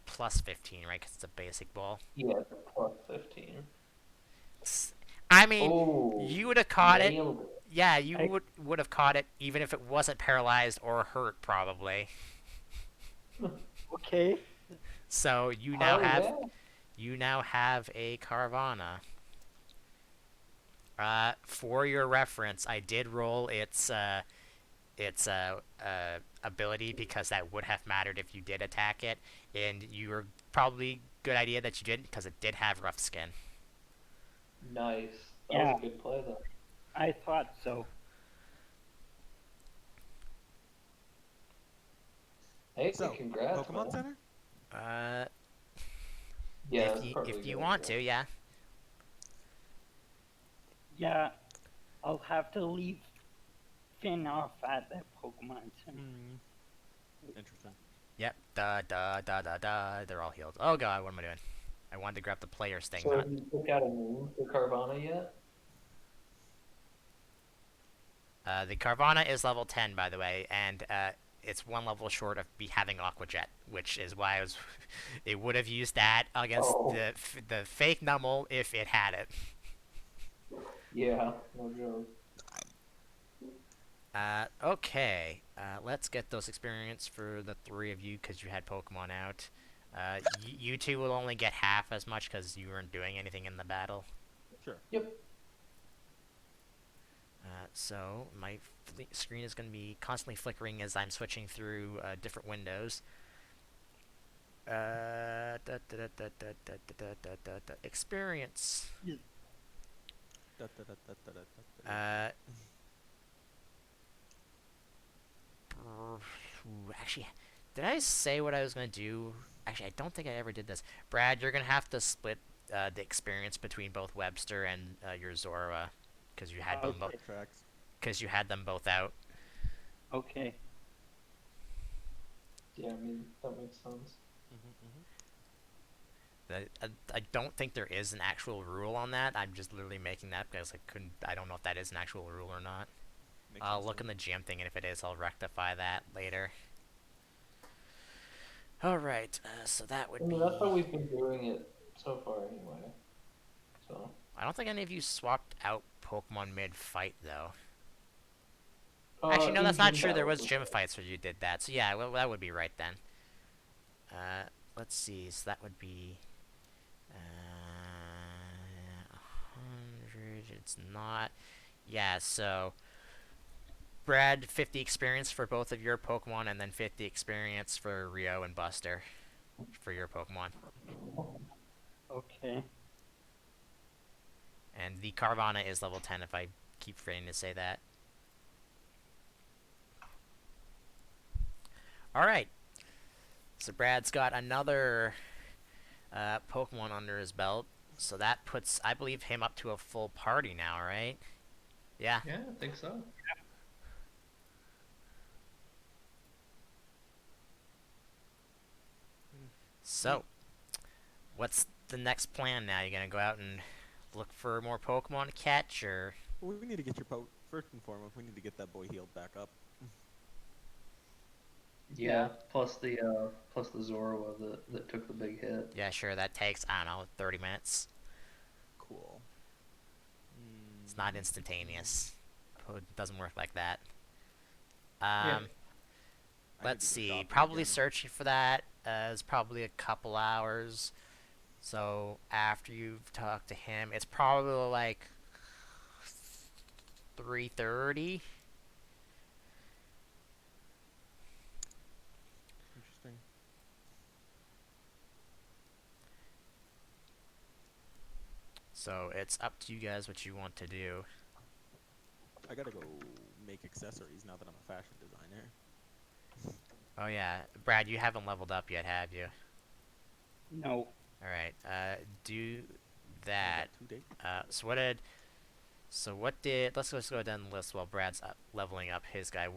plus 15, right? Because it's a basic ball. Yeah, plus 15. I mean, Oh, you would have caught it. nailed it. Yeah, you would have caught it even if it wasn't paralyzed or hurt, probably. Okay. So you now Hell have yeah. you now have a Carvana. For your reference, I did roll its ability because that would have mattered if you did attack it, and you were probably good idea that you didn't because it did have rough skin. Nice. That Yeah. was a good play, though. I thought so. Hey, So, congrats, Pokemon man. Center? Yeah, If you want to, yeah. Yeah, I'll have to leave Finn off at that Pokemon Center. Interesting. Yep. Da da da da da. They're all healed. Oh god, what am I doing? I wanted to grab the players thing, So not. have you took out a name for Carvana yet? The Carvana is level 10, by the way, and it's one level short of having Aqua Jet, which is why it would have used that against the fake Numel if it had it. Yeah, no joke. Okay, let's get those experience for the 3 of you because you had Pokemon out. You two will only get half as much because you weren't doing anything in the battle. Sure. Yep. So my screen is going to be constantly flickering as I'm switching through different windows. Experience. Actually, did I say what I was going to do? Actually, I don't think I ever did this. Brad, you're going to have to split the experience between both Webster and your Zora because you had them both. Because you had them both out. Okay. Yeah, I mean, that makes sense. I don't think there is an actual rule on that. I'm just literally making that because I don't know if that is an actual rule or not. I'll look in the GM thing, and if it is, I'll rectify that later. Alright, so that would be... That's how we've been doing it so far, anyway. So. I don't think any of you swapped out Pokemon mid-fight, though. Actually, no, that's not true. There was gym fights where you did that. So yeah, well, that would be right then. Let's see. So that would be 100. It's not. Yeah. So Brad, 50 experience for both of your Pokemon, and then 50 experience for Rio and Buster for your Pokemon. Okay. And the Carvana is level 10. If I keep forgetting to say that. Alright, so Brad's got another Pokemon under his belt, so that puts, I believe, him up to a full party now, right? Yeah. Yeah, I think so. So, what's the next plan now? You gonna go out and look for more Pokemon to catch, or? Well, we need to get your first and foremost. We need to get that boy healed back up. Yeah, plus the Zorua that took the big hit. Yeah, sure, that takes, I don't know, 30 minutes. Cool. It's not instantaneous. It doesn't work like that. Yeah. Um, I need let's to go see. shopping Probably again. searching for that is probably a couple hours. So after you've talked to him, it's probably like 3:30. Interesting. So it's up to you guys what you want to do. I gotta go make accessories now that I'm a fashion designer. Oh yeah, Brad, you haven't leveled up yet, have you? No. All right. Do I that. got 2 days. So what did? So what did? Let's just go down the list while Brad's leveling up his guy.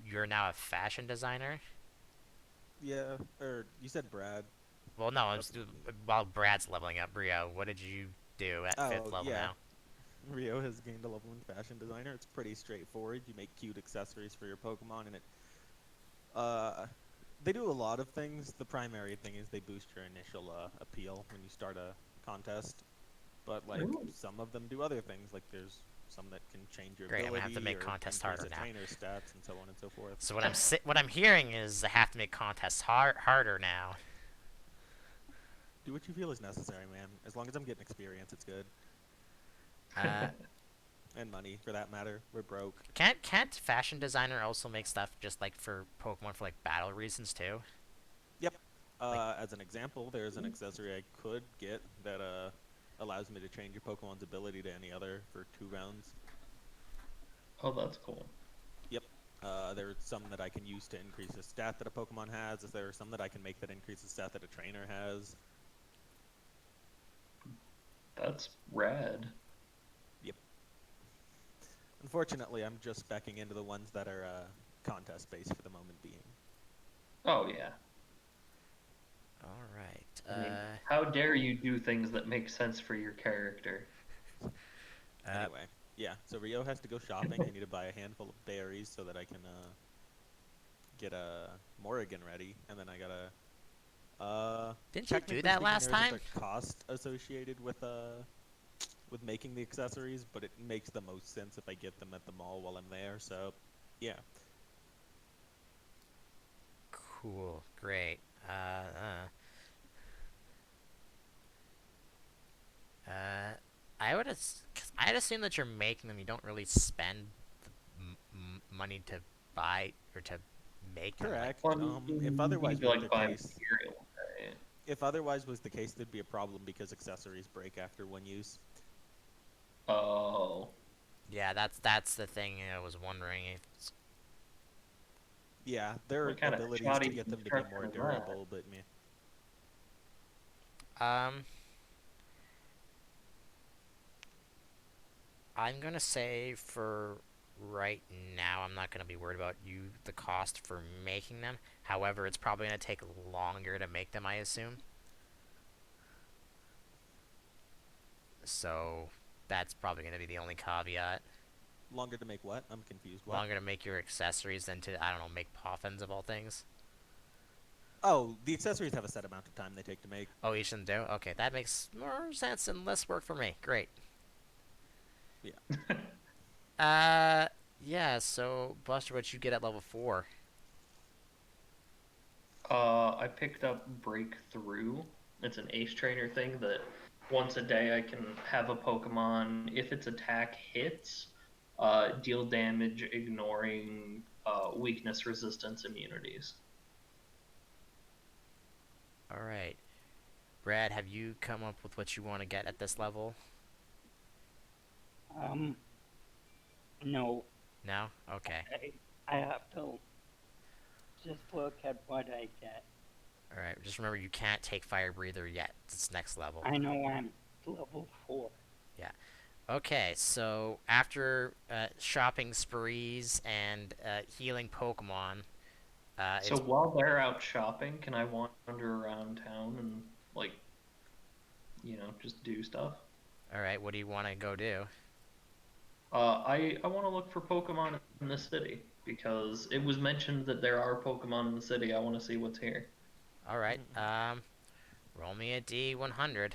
You're now a fashion designer. Yeah, or you said Brad. Well, no, That's while Brad's leveling up. Rio, what did you do at fifth oh level yeah. now? Rio has gained a level in fashion designer. It's pretty straightforward. You make cute accessories for your Pokemon, and it uh they do a lot of things. The primary thing is they boost your initial appeal when you start a contest. But like Ooh. some of them do other things. Like there's some that can change your Great, I'm gonna have to ability make or contests increase harder a now. trainer's stats and so on and so forth. So what I'm hearing is I have to make contests harder now. Do what you feel is necessary, man. As long as I'm getting experience, it's good. Uh, And money, for that matter. We're broke. can't fashion designer also make stuff just like for Pokemon for like battle reasons too? Yep. Like, As an example, there's an accessory I could get that allows me to change your Pokemon's ability to any other for 2 rounds. Oh, that's cool. Yep. There's some that I can use to increase a stat that a Pokemon has. There are some that I can make that increase the stat that a trainer has. That's rad. Yep. Unfortunately, I'm just specking into the ones that are contest based for the moment being. Oh yeah. all right. I mean, how dare you do things that make sense for your character? Anyway, yeah. So Rio has to go shopping. I need to buy a handful of berries so that I can get a Morrigan ready, and then I gotta. Didn't you do Technically that speaking, last there isn't time? a cost associated with making the accessories, but it makes the most sense if I get them at the mall while I'm there. So, yeah. Cool. Great. I would I'd assume that you're making them. You don't really spend money to buy or to make them. Like, Correct. Well, If you need otherwise to was the like buy case, material, right? if otherwise was the case, there'd be a problem because accessories break after one use. Oh, yeah, that's the thing I was wondering. If Yeah, there are what kind of abilities to shoddy get them to be construction more is that? durable, but meh. um, I'm gonna say for right now, I'm not gonna be worried about the cost for making them. However, it's probably gonna take longer to make them, I assume. So that's probably gonna be the only caveat. Longer to make what? I'm confused. What? Longer to make your accessories than to, I don't know, make poffins of all things. Oh, the accessories have a set amount of time they take to make. Oh, each of them do? Okay, that makes more sense and less work for me. Great. Yeah. Yeah, so, Buster, what you get at level 4? I picked up Breakthrough. It's an ace trainer thing that once a day I can have a Pokemon, if its attack hits, deal damage ignoring weakness, resistance, immunities. Alright. Brad, have you come up with what you want to get at this level? No. No? Okay. I have to just look at what I get. Alright, just remember you can't take Fire Breather yet. It's next level. I know I'm level 4. Yeah. Okay, so after shopping sprees and healing Pokemon, So It's while they're out shopping, can I wander around town and like, just do stuff? all right. What do you want to go do? I want to look for Pokemon in the city because it was mentioned that there are Pokemon in the city. I want to see what's here. All right. Roll me a D100.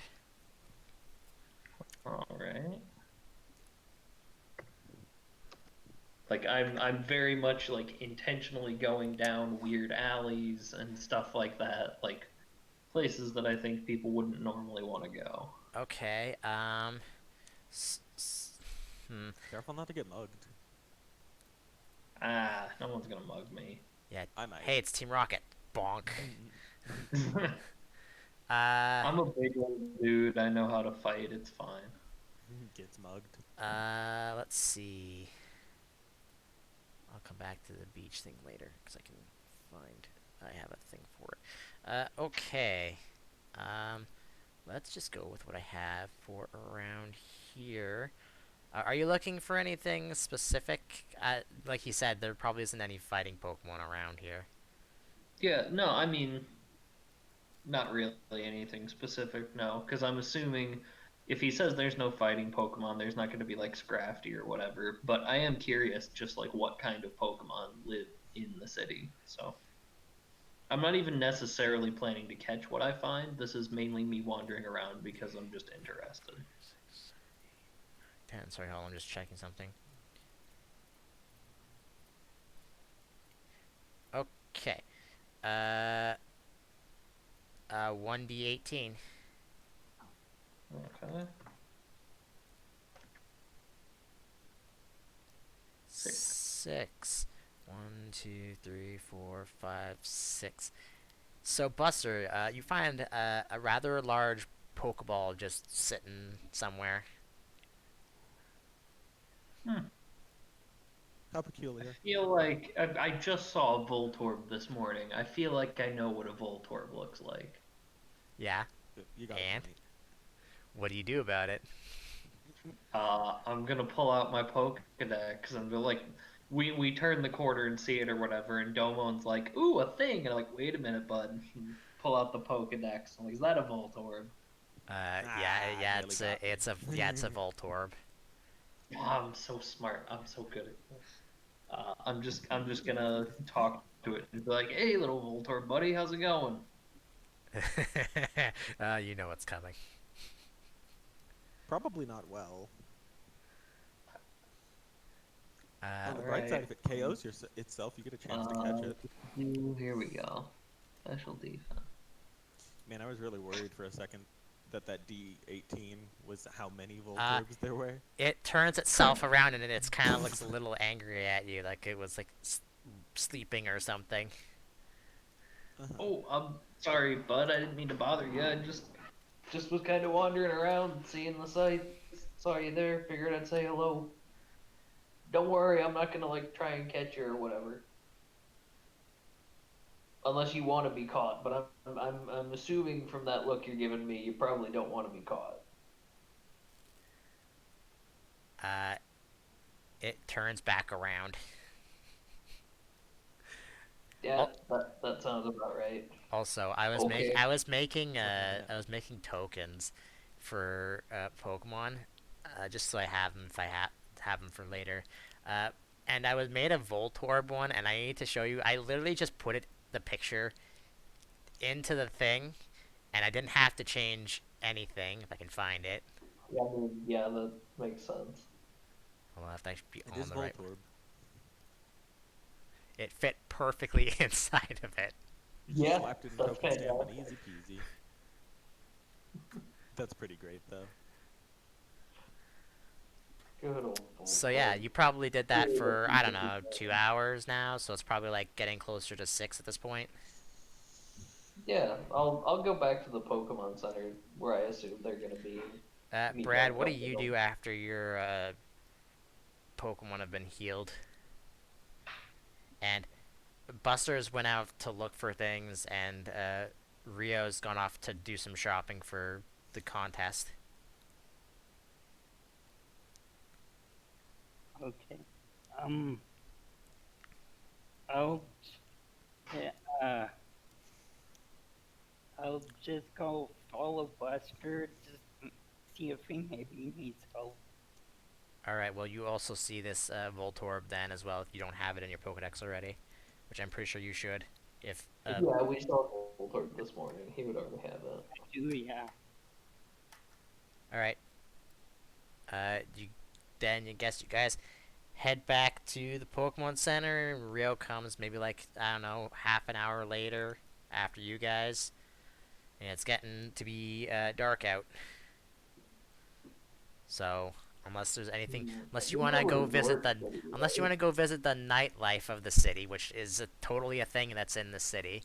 All right. Like I'm very much like intentionally going down weird alleys and stuff like that, like places that I think people wouldn't normally want to go. Okay. S- s- hmm. Careful not to get mugged. Ah, no one's gonna mug me. Yeah. I might. Hey, it's Team Rocket. Bonk. I'm Uh. a big old dude. I know how to fight. It's fine. Gets mugged. Let's see. I'll come back to the beach thing later because I can find. I have a thing for it. Okay. Um, let's just go with what I have for around here. Are you looking for anything specific? Like you said, there probably isn't any fighting Pokemon around here. Yeah, no, I mean, not really anything specific, no, because I'm assuming if he says there's no fighting Pokemon, there's not going to be like Scrafty or whatever. But I am curious, just like what kind of Pokemon live in the city. So I'm not even necessarily planning to catch what I find. This is mainly me wandering around because I'm just interested. 10. Sorry, hold on. I'm just checking something. Okay. Uh, 1d18. Okay. 6. 6. 1, 2, 3, 4, 5, 6. So, Buster, you find a rather large Pokeball just sitting somewhere. Hmm. How I peculiar. feel like I just saw a Voltorb this morning. I feel like I know what a Voltorb looks like. Yeah, You got a and point. what do you do about it? I'm gonna pull out my Pokedex and be like, we turn the corner and see it or whatever, and Domon's like, ooh, a thing, and I'm like, wait a minute, bud. And pull out the Pokedex. I'm like, is that a Voltorb? Yeah, Ah, yeah, nearly got me. it's a Voltorb. Oh, I'm so smart. I'm so good at this. I'm just gonna talk to it and be like, hey, little Voltorb buddy, how's it going? You know what's coming. Probably not well. Uh, On the All bright side, right. if it KOs itself, you get a chance to catch it. Here we go. Special defense. Man, I was really worried for a second that that D18 was how many uh, Voltorbs there were. it turns itself around and it's kind of looks a little angry at you, like it was like sleeping or something. Uh-huh. Oh, I'm sorry, bud. I didn't mean to bother you. I just was kind of wandering around, seeing the sights. Saw you there. Figured I'd say hello. Don't worry, I'm not gonna like try and catch you or whatever, unless you want to be caught. But I'm assuming from that look you're giving me, you probably don't want to be caught. Uh, it turns back around. Yeah, Al- that sounds about right. Also, Okay. I was making tokens for Pokemon, just so I have them if I have them for later. Uh, and I was made a Voltorb one, and I need to show you. I literally just put the picture into the thing, and I didn't have to change anything if I can find it. Yeah, I mean, yeah, that makes sense. I'll have to actually be It on is the right one. Voltorb. It fit perfectly inside of it. You just Yeah, slapped it in that's token stamp and fantastic. easy peasy. That's pretty great, though. Good old So yeah, Voltorb. you probably did that for I don't know 2 hours now. So it's probably like getting closer to 6 at this point. Yeah, I'll go back to the Pokemon Center where I assume they're gonna be. Meet Brad, back what do up with you them. do after your Pokemon have been healed? And Buster's went out to look for things, and Rio's gone off to do some shopping for the contest. Okay. Um, I'll Yeah, I'll just go follow Buster, just see if he maybe needs help. All right. Well, you also see this Voltorb then as well if you don't have it in your Pokedex already, which I'm pretty sure you should. If Yeah, we saw Voltorb this morning. He would already have it. Do yeah. all right. You then you guess you guys head back to the Pokemon Center. Rio comes maybe like I don't know half an hour later after you guys, and it's getting to be dark out. So unless there's anything, unless you It's want a to go visit resort the, city, unless you right? want to go visit the nightlife of the city, which is totally a thing that's in the city.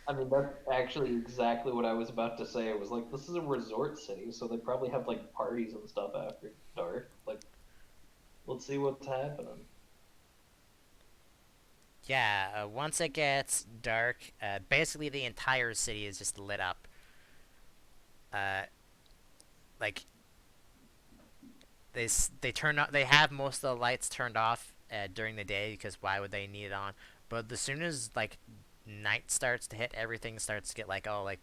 I mean, that's actually exactly what I was about to say. It was like, this is a resort city, so they probably have like parties and stuff after dark. Like, let's see what's happening. Yeah, once it gets dark, basically the entire city is just lit up. Uh, like they turn they have most of the lights turned off during the day because why would they need it on? But as soon as like night starts to hit, everything starts to get like oh like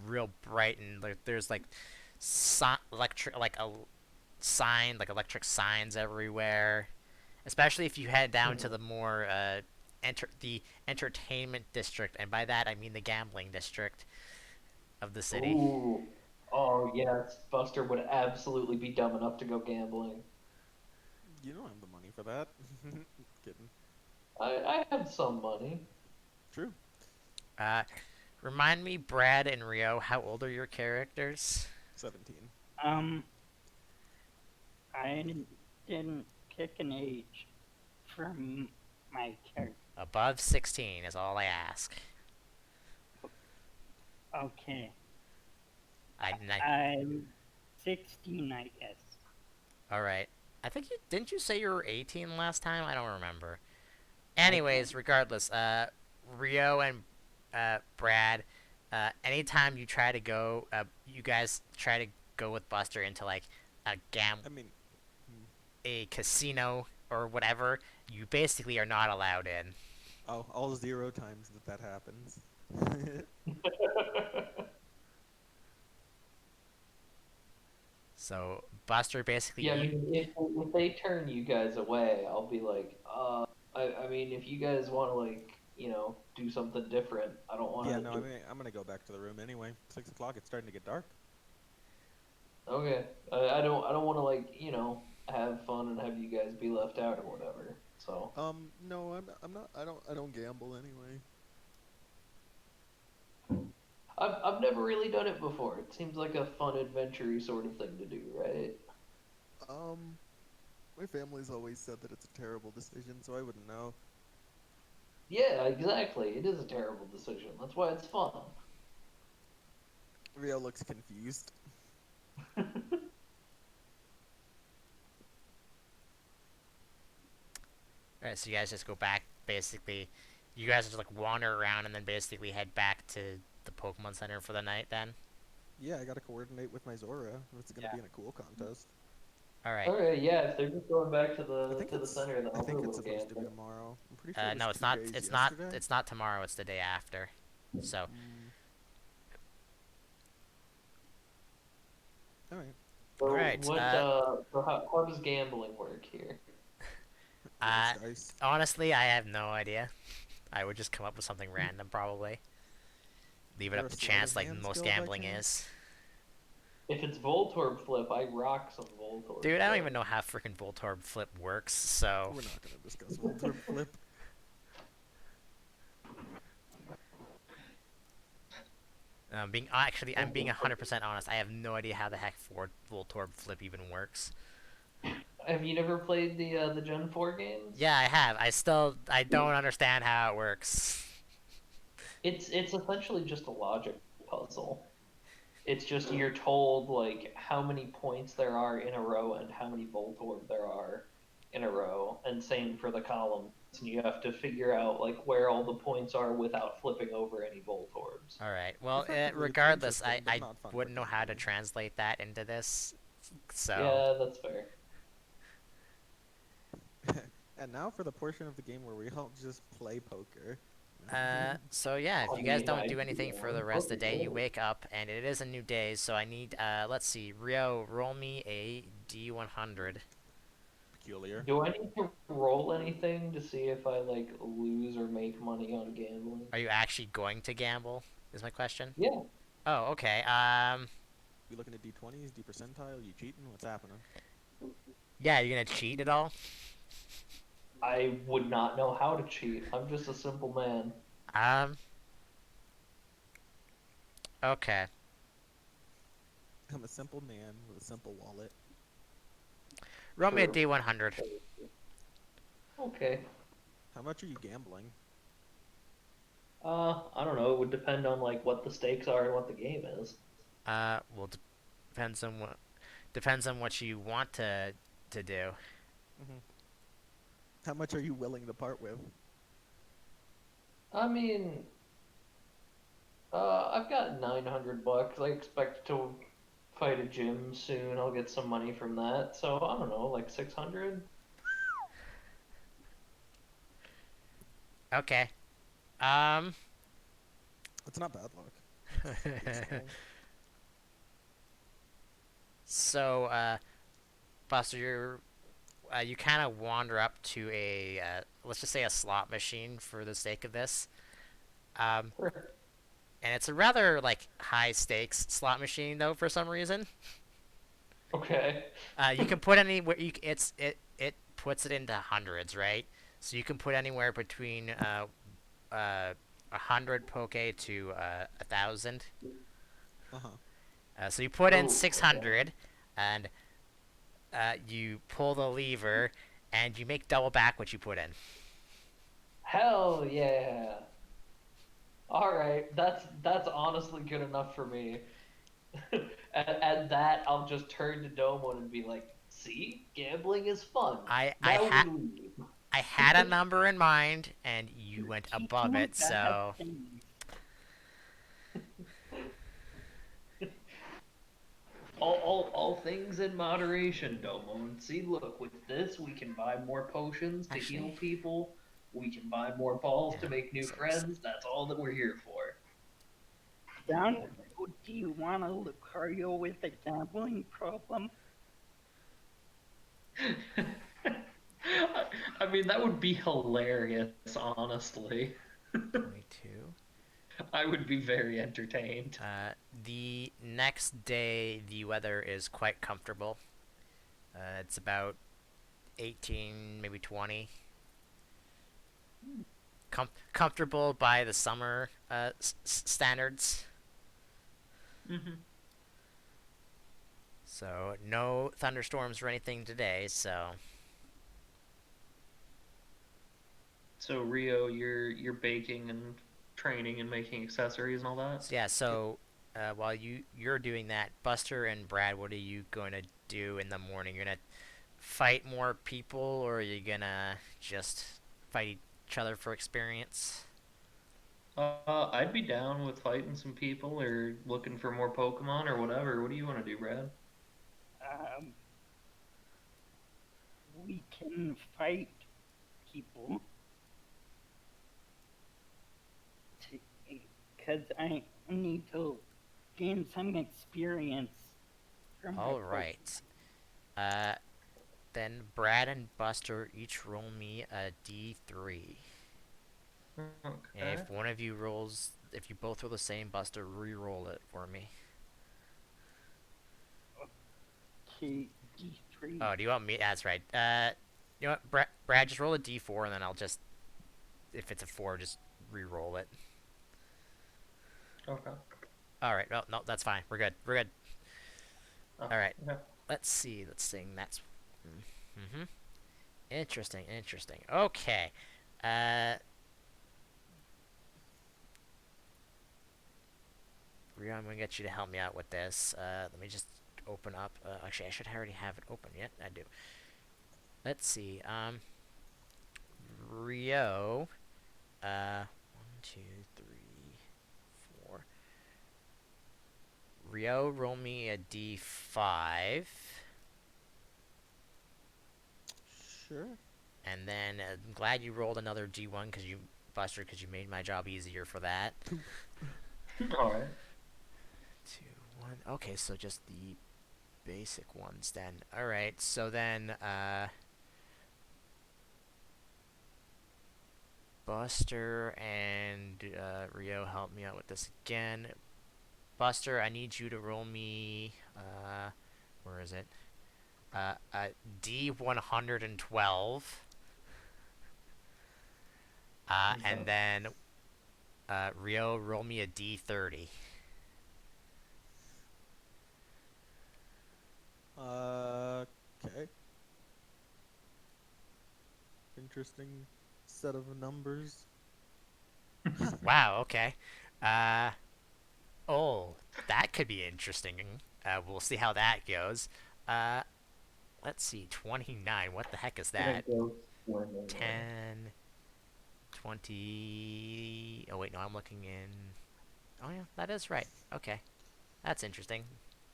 real bright and like there's like electric like a sign like electric signs everywhere. Especially if you head down to Mhm. the more the entertainment district, and by that I mean the gambling district of the city. Ooh. Oh, yes. Buster would absolutely be dumb enough to go gambling. You don't have the money for that. Kidding. I have some money. True. Uh, Remind me, Brad and Rio, how old are your characters? 17. Um, I didn't pick an age from my character. Above 16 is all I ask. Okay, I I'm 16, I guess. all right. I think you didn't you say you were 18 last time? I don't remember. I Anyways, don't. regardless, Rio and Brad, anytime you try to go, you guys try to go with Buster into like I mean, hmm, a casino or whatever, you basically are not allowed in. oh, all 0 times that happens. So Buster basically Yeah, I you mean, if they turn you guys away, I'll be like, I mean, if you guys want to like, do something different, I don't want Yeah, to no, do. I'm gonna go back to the room anyway. 6 o'clock. It's starting to get dark. Okay, I don't want to like, have fun and have you guys be left out or whatever. So No, I'm not. I don't gamble anyway. I've never really done it before. It seems like a fun adventure sort of thing to do, right? Um, my family's always said that it's a terrible decision, so I wouldn't know. Yeah, exactly. It is a terrible decision. That's why it's fun. Rio looks confused. All right, so you guys just go back. Basically, you guys just like wander around and then basically head back to the Pokemon Center for the night. Then, Yeah, I gotta coordinate with my Zora. It's gonna Yeah. be in a cool contest. all right. Okay, yeah. If they're just going back to I the think to the it's center, then I I'll do think a it's little supposed to be gambling. tomorrow. I'm pretty sure it was No, it's two not. days It's not. yesterday. It's not tomorrow. It's the day after. So, Mm, all right. all So right. how does gambling work here? Uh, Rolls dice. Honestly, I have no idea. I would just come up with something random, probably. Leave it There up a to sleight of chance, like hand most skill by gambling chance? is. If it's Voltorb flip, I rock some Voltorb Dude, I don't flip. even know how freaking Voltorb flip works. So, We're not gonna discuss Voltorb flip. I'm being 100% honest. I have no idea how the heck Voltorb flip even works. Have you never played the Gen 4 games? Yeah, I have. I don't understand how it works. It's essentially just a logic puzzle. It's just you're told like how many points there are in a row and how many Voltorb there are in a row, and same for the columns. And you have to figure out like where all the points are without flipping over any Voltorbs. All right. Well, Effectively, it's regardless, interesting, but I not fun for wouldn't know how to gambling. translate that into this. So, Yeah, that's fair. And now for the portion of the game where we all just play poker. So yeah, if I you guys mean, don't I do anything for the rest of poker the day, you good. wake up and it is a new day. So I need let's see, Rio, roll me a D100. Peculiar. Do I need to roll anything to see if I like lose or make money on gambling? Are you actually going to gamble? Is my question. Yeah, Oh, okay. We looking at D20s, D percentile? You cheating? What's happening? Yeah, you're gonna cheat at all? I would not know how to cheat. I'm just a simple man. Um, okay. I'm a simple man with a simple wallet. Roll me a True. D100. Okay. How much are you gambling? I don't know. It would depend on like what the stakes are and what the game is. Well, depends on what you want to do. Hmm. How much are you willing to part with? I mean, I've got 900 bucks. I expect to fight a gym soon. I'll get some money from that. So I don't know, like 600. Okay. Um. That's not bad luck. That's pretty solid. So, Buster, you kind of wander up to a let's just say a slot machine for the sake of this. Um, Sure. and it's a rather like high stakes slot machine though for some reason. Okay. You can put anywhere it puts it into hundreds, right? So you can put anywhere between 100 poke to 1,000. Uh huh. So you put in Oh, okay. 600, and you pull the lever, and you make double back what you put in. Hell yeah. All right. That's honestly good enough for me. At that, I'll just turn to Domon and be like, "See, gambling is fun. I I Now had we leave." I had a number in mind, and you went above People it. got So things. All things in moderation, Domon. See, look, with this, we can buy more potions to heal actually, people. We can buy more balls to yeah. make new So friends. That's all that we're here for. Down the road, do you want a Lucario with a gambling problem? I mean, that would be hilarious, honestly. 22. I would be very entertained. The next day, the weather is quite comfortable. It's about 18, maybe 20. Comfortable by the summer standards. Hmm. So no thunderstorms or anything today. So So Rio, you're baking and training and making accessories and all that. so yeah. Yep. So while you're doing that, Buster and Brad, what are you going to do in the morning? You're gonna fight more people, or are you gonna just fight each other for experience? I'd be down with fighting some people or looking for more Pokemon or whatever. What do you want to do, Brad? Um, we can fight people because I need to gain some experience from my All Pokemon. right. Uh, then Brad and Buster each roll me a d3. And Okay. if one of you rolls, if you both roll the same, Buster, re-roll it for me. Okay, D3. Oh, do you want me? That's right. You know what, Brad, just roll a d4, and then I'll just, if it's a 4, just re-roll it. Okay. All right. Well, no, that's fine. We're good. We're good. Oh, All right. okay. Let's see. Let's sing. That's. Mm-hmm. Interesting. Interesting. Okay. Uh, Rio, I'm gonna get you to help me out with this. Let me just open up. Actually, I should already have it open yet. I do. Let's see. Rio. One, two, three, four. Rio, roll me a d5. Sure. And then I'm glad you rolled another G1 because you, Buster, because you made my job easier for that. All right. 2, 1. Okay, so just the basic ones then. All right, so then Buster and Rio help me out with this again. Buster, I need you to roll me. Where is it? A D112. And Okay. then Rio, roll me a D30. Okay. Interesting set of numbers. Wow. Okay. Uh. Oh, that could be interesting. We'll see how that goes. Uh. Let's see. 29. What the heck is Gonna that? go swimmingly. 10, 20. Oh wait, no. I'm looking in. Oh yeah, that is right. Okay. That's interesting.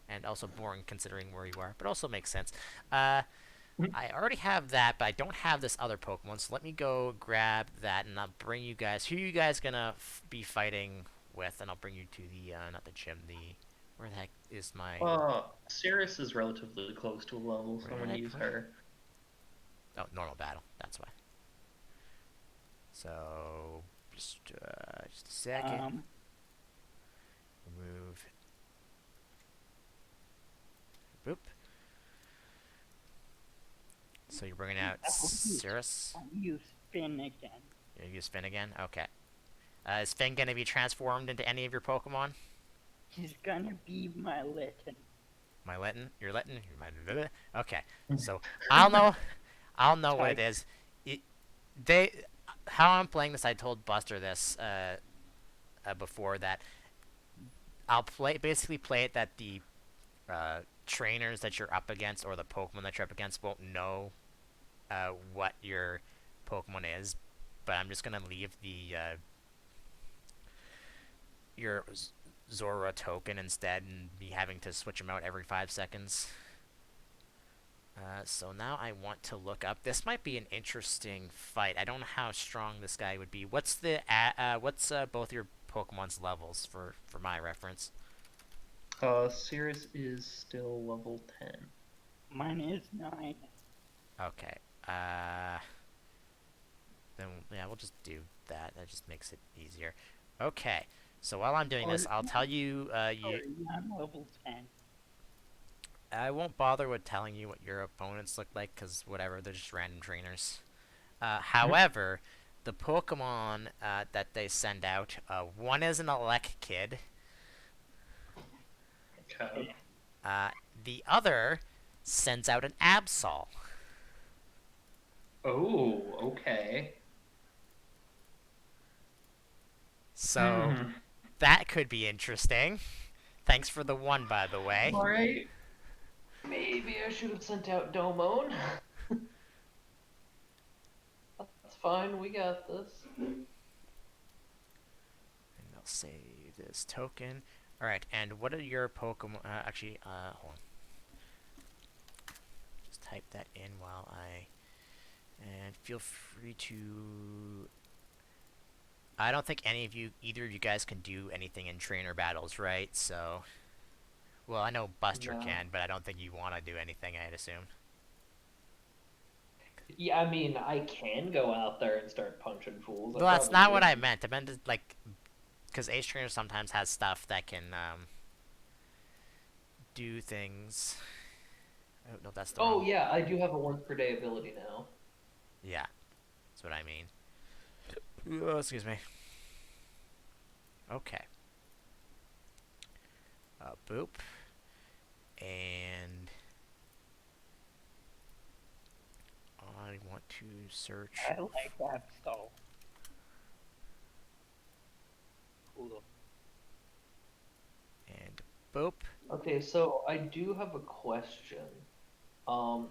And also boring considering where you are, but also makes sense. I already have that, but I don't have this other Pokemon, so let me go grab that, and I'll bring you guys. Who are you guys gonna be fighting with? And I'll bring you to the, not the gym, the... Where the heck is my... Cirrus is relatively close to a level, Where so I'm did gonna I use put it? her. Oh, normal battle. That's why. So, just a second. Um, Remove... Boop. So you're bringing out I'll use, Cirrus. I'll use Finn again. You use Finn again? Okay. Is Finn gonna be transformed into any of your Pokemon? He's gonna be my Litten. My Litten? Your Litten? Okay. So I'll know. I'll know what it Type. is. It, they, how I'm playing this, I told Buster this before that I'll basically play it that the trainers that you're up against or the Pokemon that you're up against won't know what your Pokemon is, but I'm just gonna leave the your Zora token instead and be having to switch them out every 5 seconds. So now I want to look up. This might be an interesting fight. I don't know how strong this guy would be. What's both your Pokemon's levels for my reference? Cirrus is still level 10. Mine is 9. Okay. Uh, then yeah, we'll just do that. That just makes it easier. Okay. So while I'm doing Or, this, I'll tell you. sorry, I'm level 10. I won't bother with telling you what your opponents look like, cause whatever, they're just random trainers. However, the Pokemon that they send out, one is an Kid. Okay. Uh, the other sends out an Absol. Oh, okay. So Hmm. that could be interesting. Thanks for the one, by the way. All right. Maybe I should have sent out Domone. That's fine. We got this. And I'll save this token. All right, and what are your Pokemon? Actually, hold on. Just type that in while I. And feel free to. I don't think either of you guys can do anything in trainer battles, right? So, well, I know Buster No. can, but I don't think you want to do anything, I'd assume. Yeah, I mean, I can go out there and start punching fools. I Well, that's probably not what I would. meant. I meant like, because Ace Trainer sometimes has stuff that can do things. Oh no, that's the Oh wrong. yeah, I do have a once per day ability now. Yeah, that's what I mean. Excuse me. Okay. Boop. And I want to search. I like Absol. Cool. And boop. Okay, so I do have a question.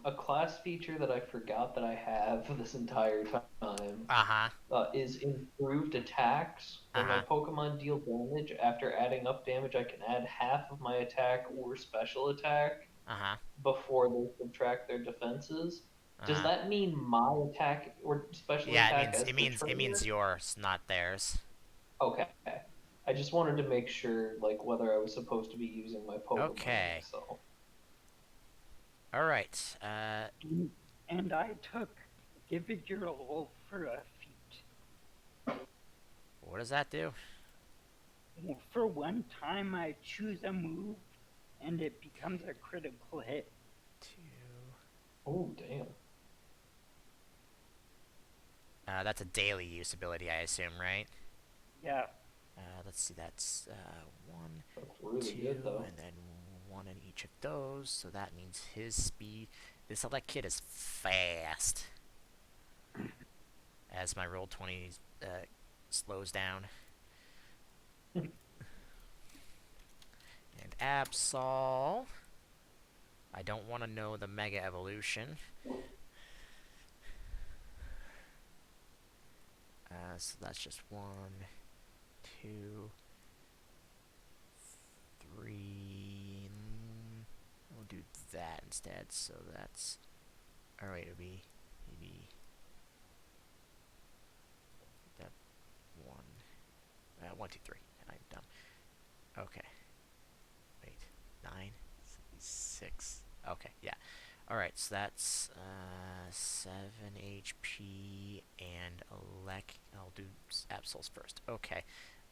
A class feature that I forgot that I have this entire time Uh huh. is improved attacks. Uh When my huh. Pokemon deal damage, after adding up damage, I can add half of my attack or special attack Uh huh. before they subtract their defenses. Does that mean my attack or special Yeah, attack as it the means trainer? yours, not theirs. Okay. I just wanted to make sure, like, whether I was supposed to be using my Pokemon. Okay. So All right. And I took Divisional for a feat. What does that do? For one time, I choose a move, and it becomes a critical hit. 2. oh damn. That's a daily use ability, I assume, right? Yeah. Let's see. That's 1, That's really 2, good though. and then 1 in each of those. So that means his speed. This Elect Kid is fast. As my roll 20 slows down. And Absol. I don't want to know the Mega Evolution. So that's just 1, 2, 3. We'll do that instead. So that's. Alright, it'll be maybe that 1. 1, 2, 3. I'm dumb. Okay. Wait. 9, 6. Okay, yeah. Alright, so that's 7 HP and I'll do Absols first. Okay.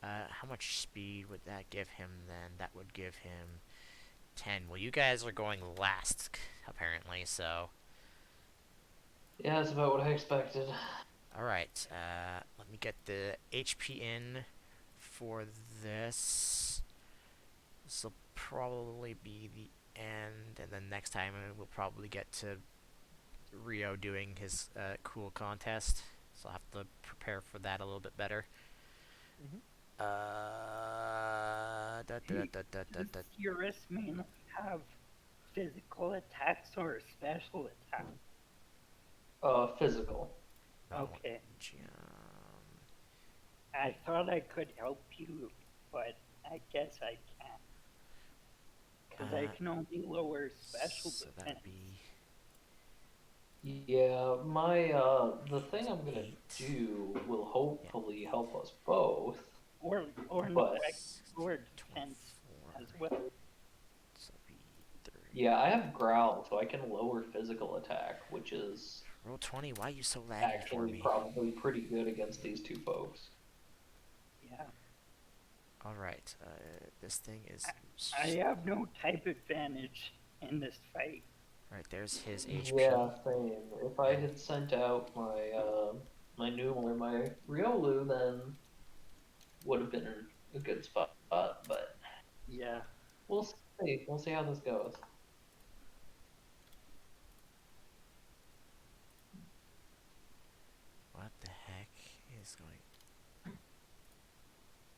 How much speed would that give him then? That would give him 10. Well, you guys are going last, apparently, so. Yeah, that's about what I expected. Alright, let me get the HP in for this. This will probably be the end, and then next time we'll probably get to Rio doing his cool contest. So I'll have to prepare for that a little bit better. Mhm. Does Eurus mainly have physical attacks or special attacks? Physical. Okay. I thought I could help you, but I guess I can't. Because I can only lower special so defense. that would be Yeah, the thing I'm gonna 8. do will hopefully help us both. Or no, But lower defense 24. as well. So that'd be 3. yeah, I have Growl, so I can lower physical attack, which is Roll 20. Why are you so laggy for actually me? probably pretty good against these two folks. Yeah. Alright, this thing is. I have no type advantage in this fight. Alright, there's his HP. Yeah, same. If I had sent out my Noom or my Riolu, then would have been a good spot. But Yeah. we'll see. We'll see how this goes. What the heck is going?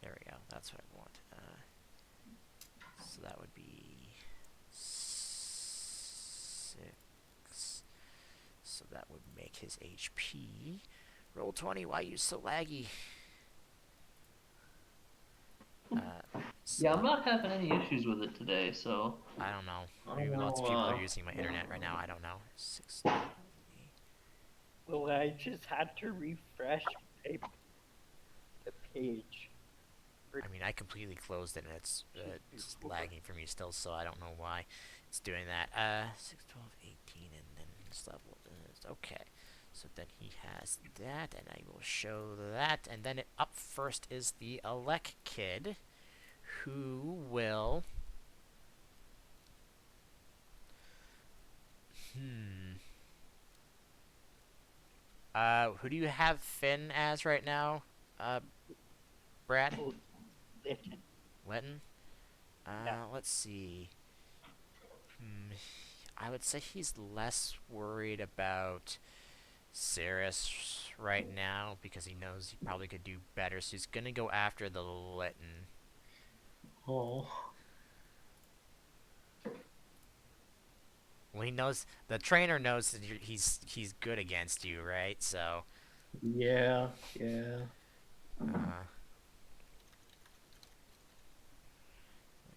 There we go. That's what I want. So that would be 6. So that would make his HP. Roll 20. Why are you so laggy? Yeah, I'm not having any issues with it today, so I don't know. I Maybe don't lots of know, people are using my internet right now. I don't know. 6. Well, I just had to refresh the page. I mean, I completely closed it and it's lagging for me still, so I don't know why it's doing that. 6, 12, 18, and then this level is okay. So then he has that, and I will show that, and then up first is the Elec Kid, who will. Who do you have Finn as right now, Brad? Letton? Yeah. Let's see. I would say he's less worried about Cirrus right now because he knows he probably could do better, so he's gonna go after the Litton. Oh. Well, he knows the trainer knows that he's good against you, right? So. Yeah.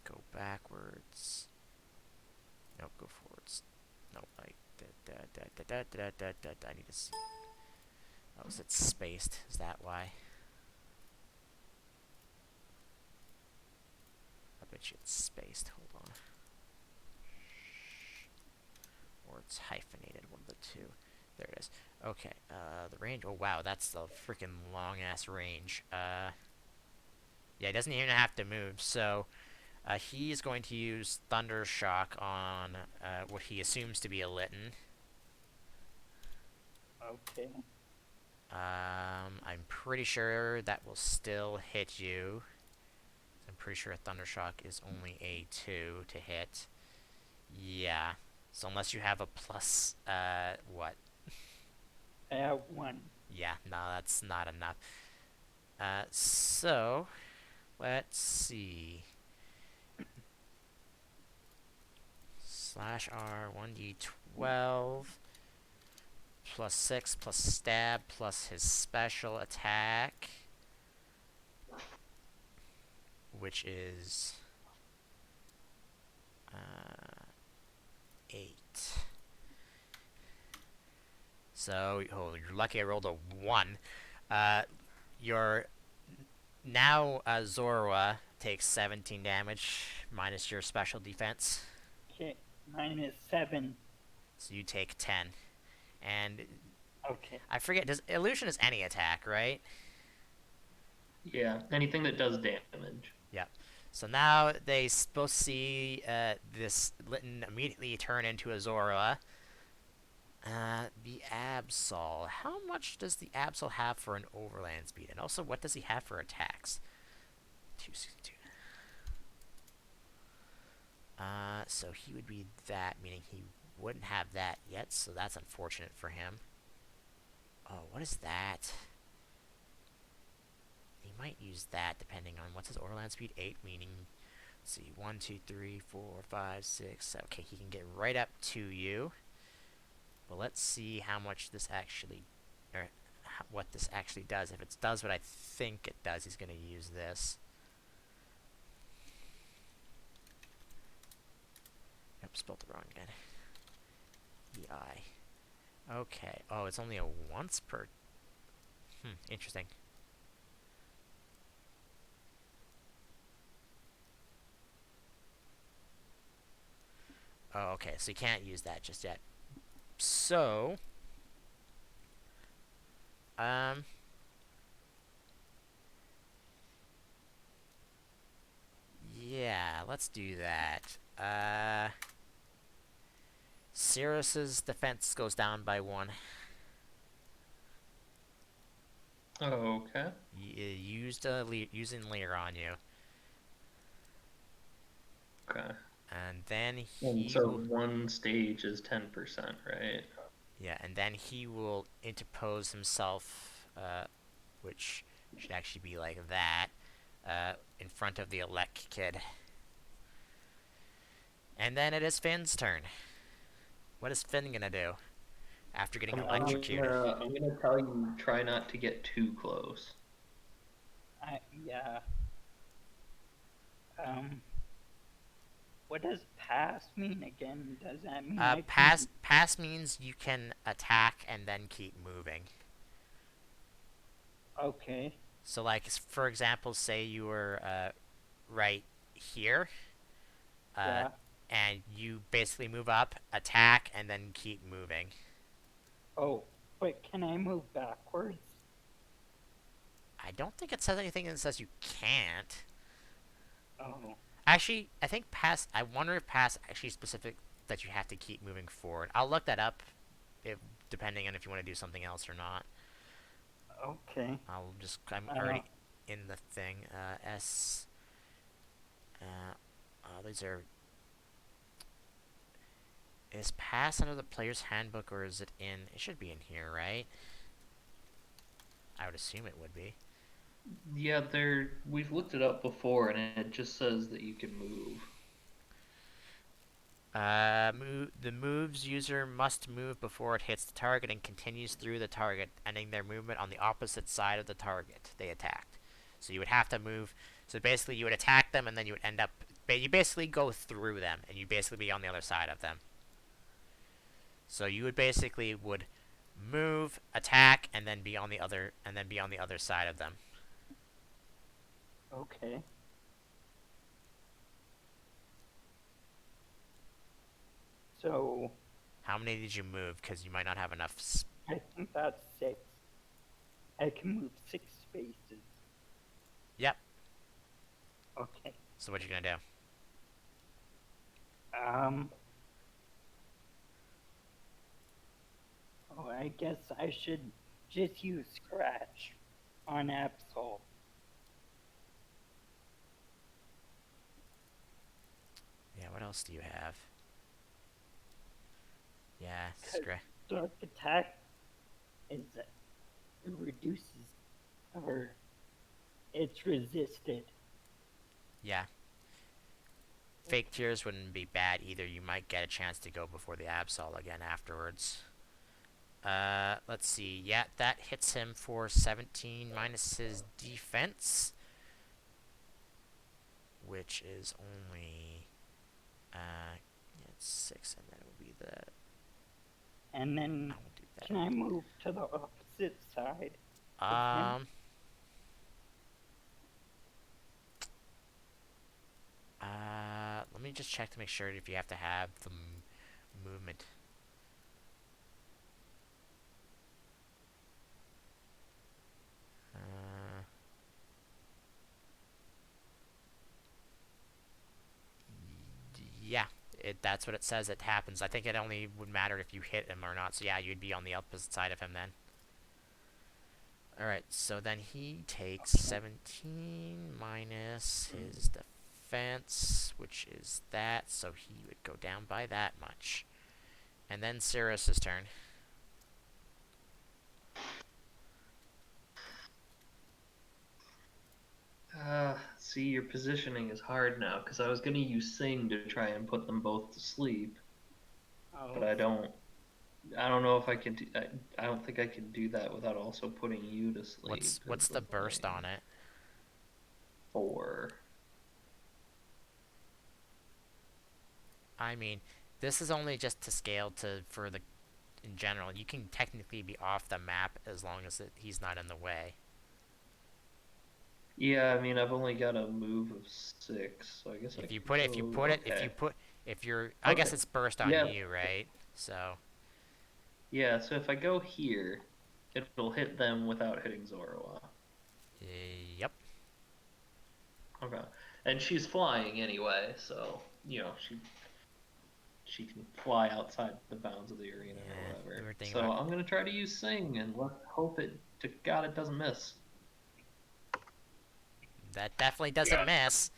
Go backwards. Nope, go forwards. Nope, I did I need to see. Oh, is it spaced? Is that why? I bet you it's spaced. Hold on. Or it's hyphenated, one of the two. There it is. Okay, the range. Oh, wow, that's the freaking long-ass range. Yeah, he doesn't even have to move, so he's going to use Thunder Shock on what he assumes to be a Litten. Okay. I'm pretty sure that will still hit you. I'm pretty sure a Thunder Shock is only a 2 to hit. Yeah. So unless you have a plus, what? I have 1. Yeah, no, that's not enough. So, let's see. Slash R, 1d12, plus 6, plus stab, plus his special attack, which is 8. So, oh, you're lucky I rolled a 1. Your now Zorua takes 17 damage minus your special defense. Okay. Mine is 7. So you take 10. And Okay. I forget, does illusion is any attack, right? Yeah, anything that does damage. Yep. So now they both see this Litten immediately turn into a Zorua. The Absol. How much does the Absol have for an overland speed? And also, what does he have for attacks? 262. So he would be that, meaning he wouldn't have that yet, so that's unfortunate for him. Oh, what is that? He might use that depending on what's his overland speed? 8, meaning, let's see, 1, 2, 3, 4, 5, 6. Okay, he can get right up to you. But let's see how much this actually, or what this actually does. If it does what I think it does, he's going to use this. Yep, spelled it wrong again. EI. Okay. Oh, it's only a once per. Interesting. Oh, okay. So you can't use that just yet. So, yeah, let's do that. Cirrus's defense goes down by 1. Okay. Using Leer on you, Okay. and then And he so will, one stage is 10%, right? yeah, and then he will interpose himself, which should actually be like that, in front of the Elect Kid. And then it is Finn's turn. What is Finn gonna do after getting electrocuted? I'm gonna tell you, try not to get too close. Yeah. What does pass mean again? Does that mean I can... Pass means you can attack and then keep moving. Okay. So, like, for example, say you were right here, Yeah. and you basically move up, attack, and then keep moving. Oh, but can I move backwards? I don't think it says anything that says you can't. Oh. Actually, I think pass. I wonder if pass actually specific that you have to keep moving forward. I'll look that up, depending on if you want to do something else or not. Okay. I'm already in the thing. S. These are. Is pass under the player's handbook or is it in? It should be in here, right? I would assume it would be. Yeah, we've looked it up before, and it just says that you can move. The move's user must move before it hits the target and continues through the target, ending their movement on the opposite side of the target they attacked. So you would have to move. So basically, you would attack them, and then you would end up. You basically go through them, and you basically be on the other side of them. So you would basically would move, attack, and then be on the other side of them. Okay. So How many did you move? Because you might not have enough. I think that's 6. I can move 6 spaces. Yep. Okay. So what you gonna do? Um. Oh, I guess I should just use Scratch on Absol. Yeah. What else do you have? Yeah. Because Dark Attack is it reduces or it's resisted. Yeah. Fake tears wouldn't be bad either. You might get a chance to go before the Absol again afterwards. Let's see. Yeah, that hits him for 17 minus his defense, which is only yeah, it's 6, and then it will be the. And then I won't do can I move to the opposite side? that. Let me just check to make sure if you have to have the movement. Uh, yeah, that's what it says. It happens. I think it only would matter if you hit him or not. So yeah, you'd be on the opposite side of him then. All right. So then he takes 17 minus his defense, which is that. So he would go down by that much. And then Cirrus's turn. See, your positioning is hard now because I was gonna use Sing to try and put them both to sleep, but I don't. I don't know if I can. I don't think I can do that without also putting you to sleep. What's the burst on it? 4. I mean, this is only just to scale for the in general. You can technically be off the map as long as he's not in the way. Yeah, I mean, I've only got a move of 6, so I guess I If you could put it, if you go. put it, Okay. if you're, I guess Okay. it's burst on Yeah. you, right? So. Yeah. So if I go here, it'll hit them without hitting Zoroa. Yep. Okay. And she's flying anyway, so she can fly outside the bounds of the arena or whatever. So I'm gonna try to use Sing and let's hope it to God it doesn't miss. That definitely doesn't miss.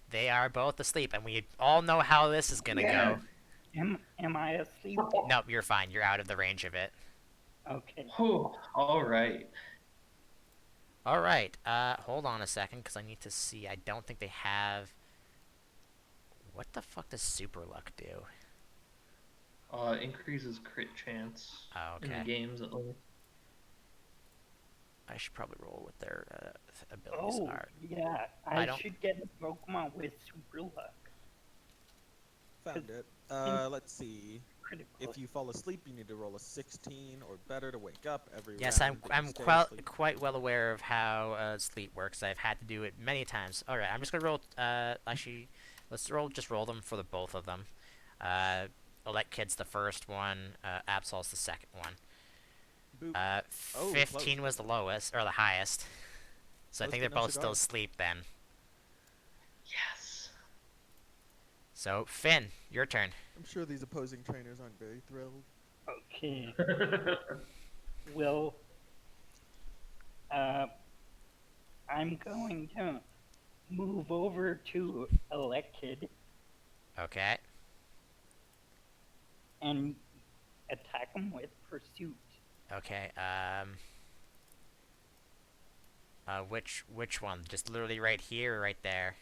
They are both asleep, and we all know how this is gonna go. Am I asleep? Nope, you're fine. You're out of the range of it. Okay. Whew, all right. All right. Hold on a second, because I need to see. I don't think they have. What the fuck does Super Luck do? Increases crit chance in the games at least. I should probably roll what their abilities are. Yeah, I should get a Pokemon with Super Luck. Found it. Let's see. Critical. If you fall asleep, you need to roll a 16 or better to wake up every yes, round. I'm quite well aware of how sleep works. I've had to do it many times. All right, I'm just gonna roll. Actually, let's roll them for the both of them. Kid's the first one. Absol's the second one. 15 close. was the lowest or the highest. So I think they're both still asleep then. Yes. So Finn, your turn. I'm sure these opposing trainers aren't very thrilled. Okay. Well, I'm going to move over to Elected. Okay. And attack him with Pursuit. Okay. Which one? Just literally right here or right there?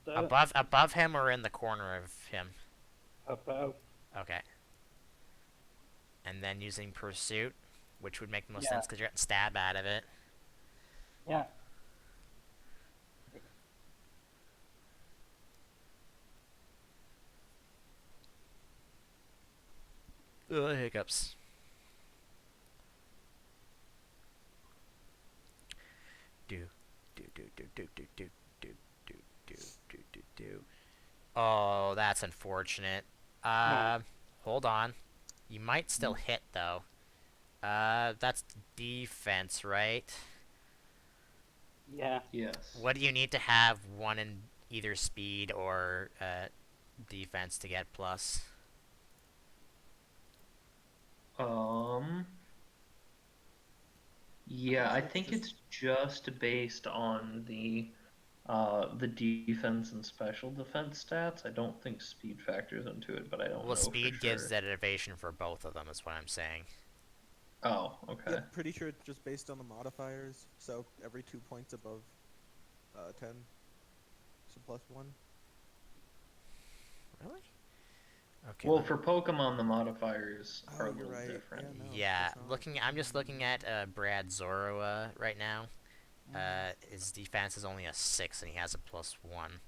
Above him or in the corner of him? Above. Okay. And then using Pursuit, which would make the most sense because you're getting stab out of it. Yeah. Hiccups. Do do do do do do do do do do do do do. Oh, that's unfortunate. Well, Uh, hold on. You might still hit though. That's defense, right? yeah. Yes. What do you need to have one in either speed or defense to get plus? Um. I'm Yeah, pretty I sure it's think just it's just based on the defense and special defense stats. I don't think speed factors into it, but I don't Well, know for speed gives sure. that evasion for both of them, is what I'm saying. Oh, okay. yep. Pretty sure it's just based on the modifiers. So every 2 points above 10, so +1. Really? Okay, Well, let me. for Pokemon, the modifiers are Oh, a you're little right. different. Yeah, no, Yeah, that's not. looking. I'm just looking at Brad Zoroa right now. Mm, His defense is only a 6, and he has a +1.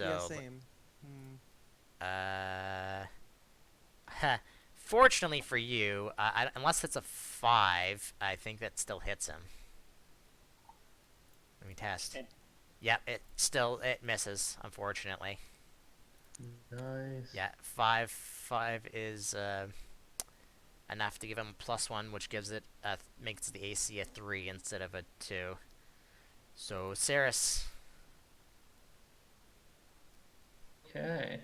yeah, So, same. Hmm. uh, fortunately for you, unless it's a 5, I think that still hits him. Let me test. Okay. Yep, it misses, unfortunately. Nice. Yeah, 5 is enough to give him a +1, which gives it makes the AC a 3 instead of a 2. So Ceres. Okay.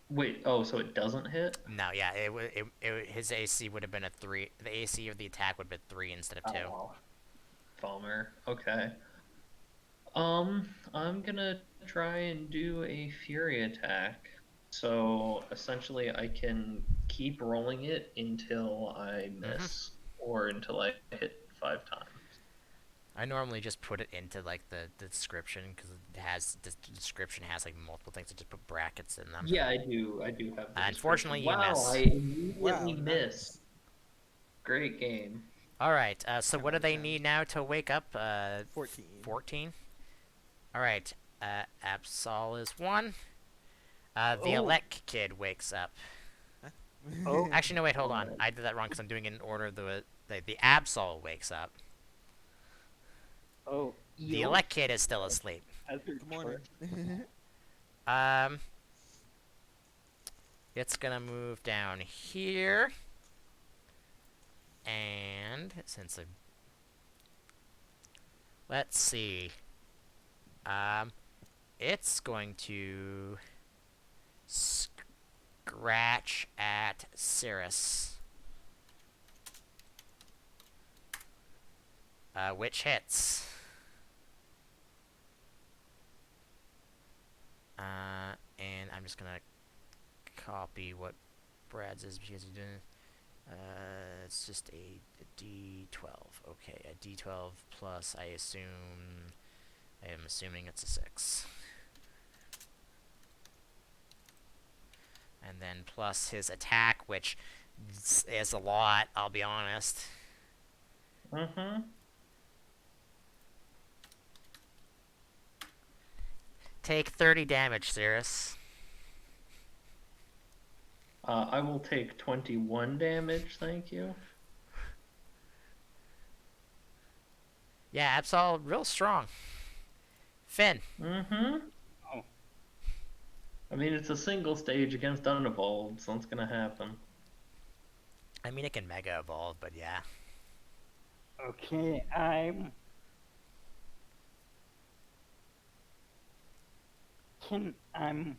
Wait. Oh, so it doesn't hit? No, yeah, his AC would have been a 3. The AC of the attack would have been 3 instead of 2. Oh, bummer. Okay. I'm gonna try and do a Fury attack. So essentially, I can keep rolling it until I Mhm. miss or until I hit 5 times. I normally just put it into like the description because the description has like multiple things. I just put brackets in them. Yeah, I do. I do have the Unfortunately, description. you Wow, I miss. immediately Wow, missed. nice. Great game. All right. So 10 what out do of they 10. need now to wake up? 14. 14. All right. Absol is 1. The Oh, Alec kid wakes up. Huh? oh, Actually, no. Wait. Hold on. Alright. I did that wrong because I'm doing it in order. The Absol wakes up. oh. The Yo, Alec kid is still asleep. other Good chart. morning. Um, it's gonna move down here, and since I let's see, um, it's going to scratch at Cirrus, which hits. And I'm just gonna copy what Brad's is because he's doing. It's just a D12. Okay, a D12 plus. I am assuming it's a 6. And then plus his attack, which is a lot. I'll be honest. Mm-hmm. Take 30 damage, Cirrus. I will take 21 damage, thank you. Yeah, Absol, real strong. Finn. Mm-hmm. Oh, I mean, it's a single stage against Unevolved, so it's gonna happen. I mean, it can Mega Evolve, but yeah. okay. Can I'm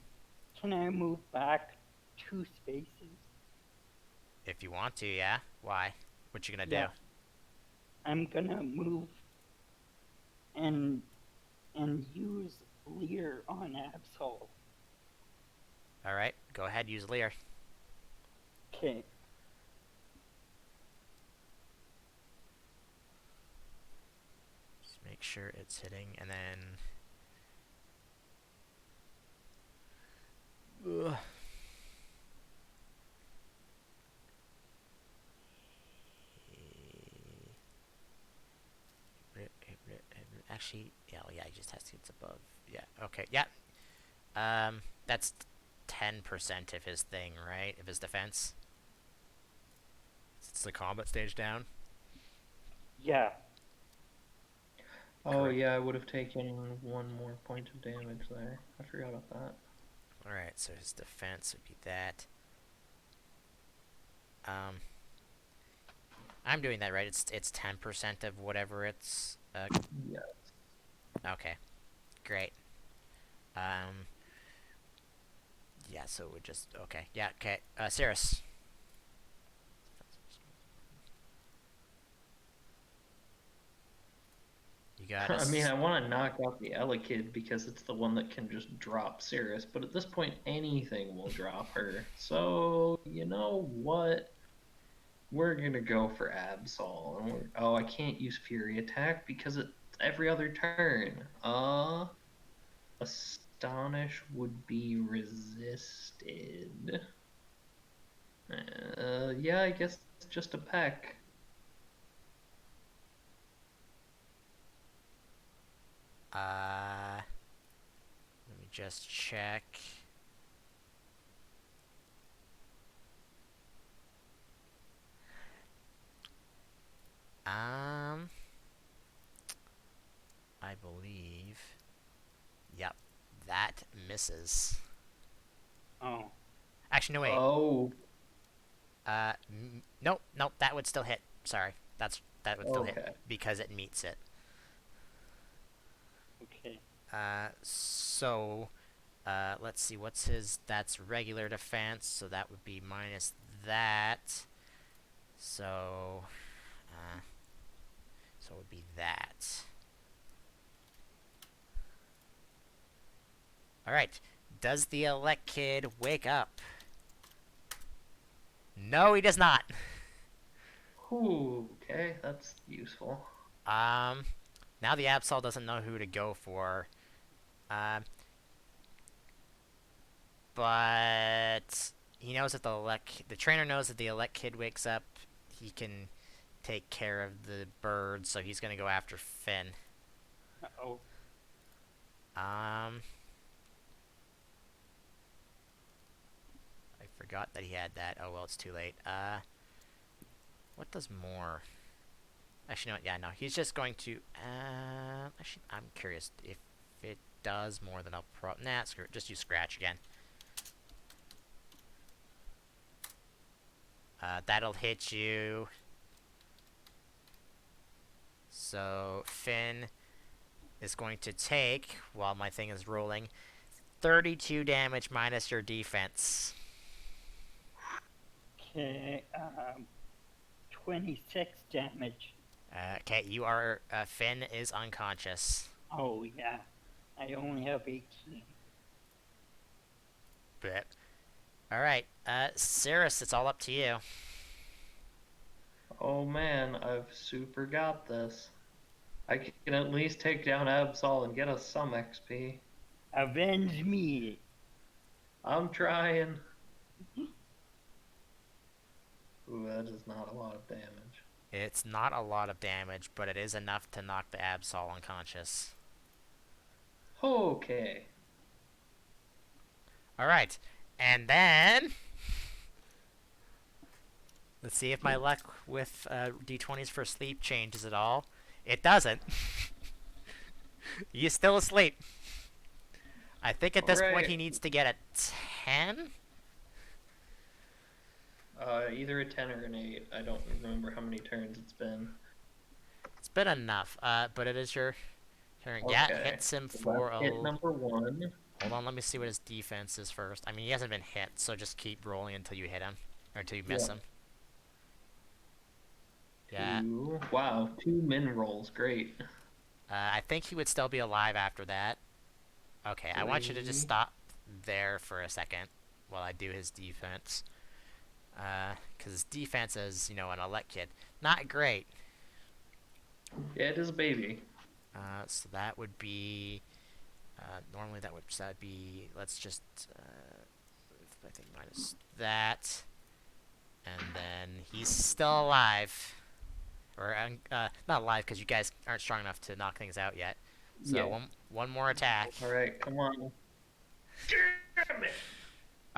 can I move back 2 spaces? If you want to, yeah. Why? What you gonna do? Yeah, I'm gonna move and use Lear on Absol. Alright, go ahead, use Leer. Okay. Just make sure it's hitting, and then... Ugh. Actually, yeah, he just has to get above. Yeah, okay, yeah. That's 10% of his thing, right? Of his defense. It's the combat stage down. Yeah. Oh Correct. yeah, I would have taken one more point of damage there. I forgot about that. All right, so his defense would be that. Um, I'm doing that right. It's 10% of whatever it's. Yeah. Okay, great. Um, yeah, so it would just okay. Yeah, okay. Cirrus. You got I mean, us. I want to knock out the Elekid because it's the one that can just drop Cirrus, but at this point, anything will drop her. So, you know what? We're gonna go for Absol. And oh, I can't use Fury Attack because it's every other turn. Astonish would be resisted. Yeah, I guess it's just a peck. Let me just check. Um, I believe. Yep, that misses. Oh. Actually, no wait. Oh, Nope, nope. That would still hit. Sorry, that would still hit okay. because it meets it. Okay. So, let's see. What's his? That's regular defense, so that would be minus that. So, uh, so it would be that. All right. Does the elect kid wake up? No, he does not. Whew, okay, that's useful. Now the Absol doesn't know who to go for. Um, but he knows that the trainer knows that the elect kid wakes up. He can take care of the bird, so he's gonna go after Finn. Oh. Um, I forgot that he had that. Oh well, it's too late. What does more? Actually, no. Yeah, no. He's just going to. Actually, I'm curious if it does more than I'll Nah, screw it. Just use scratch again. That'll hit you. So Finn is going to take, while my thing is rolling, 32 damage minus your defense. Okay. 26 damage. Okay, you are. Finn is unconscious. Oh, yeah. I only have 18. But all right, Cirrus, it's all up to you. Oh man, I've super got this. I can at least take down Absol and get us some XP. Avenge me! I'm trying. Ooh, that is not a lot of damage. It's not a lot of damage, but it is enough to knock the Absol unconscious. Okay. All right, and then let's see if my luck with d20s for sleep changes at all. It doesn't. He's still asleep. I think at this point he Alright. needs to get a 10. Either a 10 or an 8. I don't remember how many turns it's been. It's been enough. But it is your turn. Okay. Yeah, hits him So for that's a. hit number 1. Hold on, let me see what his defense is first. I mean, he hasn't been hit, so just keep rolling until you hit him, or until you miss Yeah. him. Yeah. 2. Wow, 2 min rolls. Great. I think he would still be alive after that. Okay, I want you to just 3. stop there for a second while I do his defense. Because his defense is, an elect kid. Not great. Yeah, it is a baby. So that would be. Normally that would be. Let's just. I think minus that. And then he's still alive. Or, not alive because you guys aren't strong enough to knock things out yet. So Yeah. one more attack. Alright, come on. Damn it!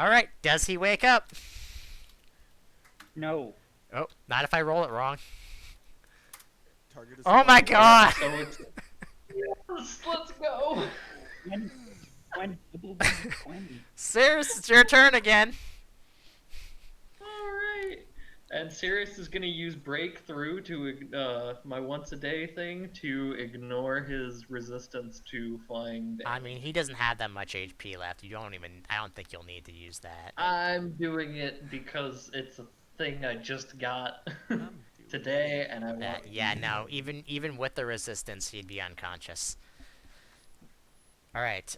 All right. Does he wake up? No. Oh, not if I roll it wrong. Target is Oh my fire. god! So it's yes, let's go. 20. Sirius, it's your turn again. All right. And Sirius is gonna use breakthrough to my once a day thing to ignore his resistance to flying damage. I mean, he doesn't have that much HP left. You don't even. I don't think you'll need to use that. I'm doing it because it's a thing I just got I'm doing today, and I want. Yeah, no. Even with the resistance, he'd be unconscious. All right.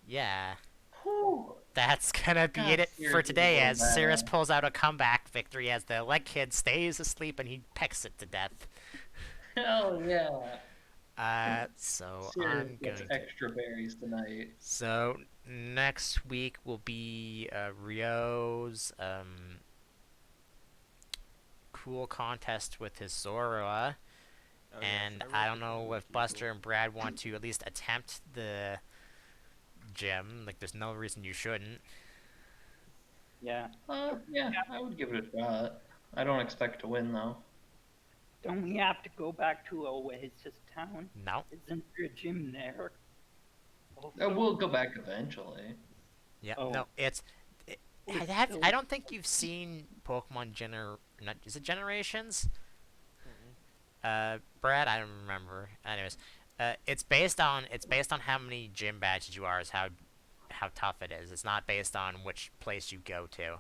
Yeah. Whew. That's gonna be God, it Sirius for is today. going As Cirrus bad. pulls out a comeback victory, as the leg kid stays asleep and he pecks it to death. Hell yeah. So Sirius I'm gets going to. extra berries tonight. So next week will be Ryo's cool contest with his Zorua, Oh, yes, and that I looked don't know if wicked Buster cool. and Brad want to at least attempt the gym. Like, there's no reason you shouldn't. Yeah. Yeah, I would give it a shot. I don't expect to win though. Don't we have to go back to Oasis Town? No. Isn't there a gym there? We'll go back eventually. Yeah. Oh. No. It's. I don't think you've seen Pokemon Not, is it Generations? Brad, I don't remember. Anyways, it's based on how many gym badges you are, is how tough it is. It's not based on which place you go to.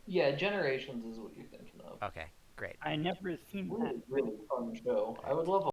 Yeah, Generations is what you're thinking of. Okay, great. I never seen that. Really, really fun show. I would love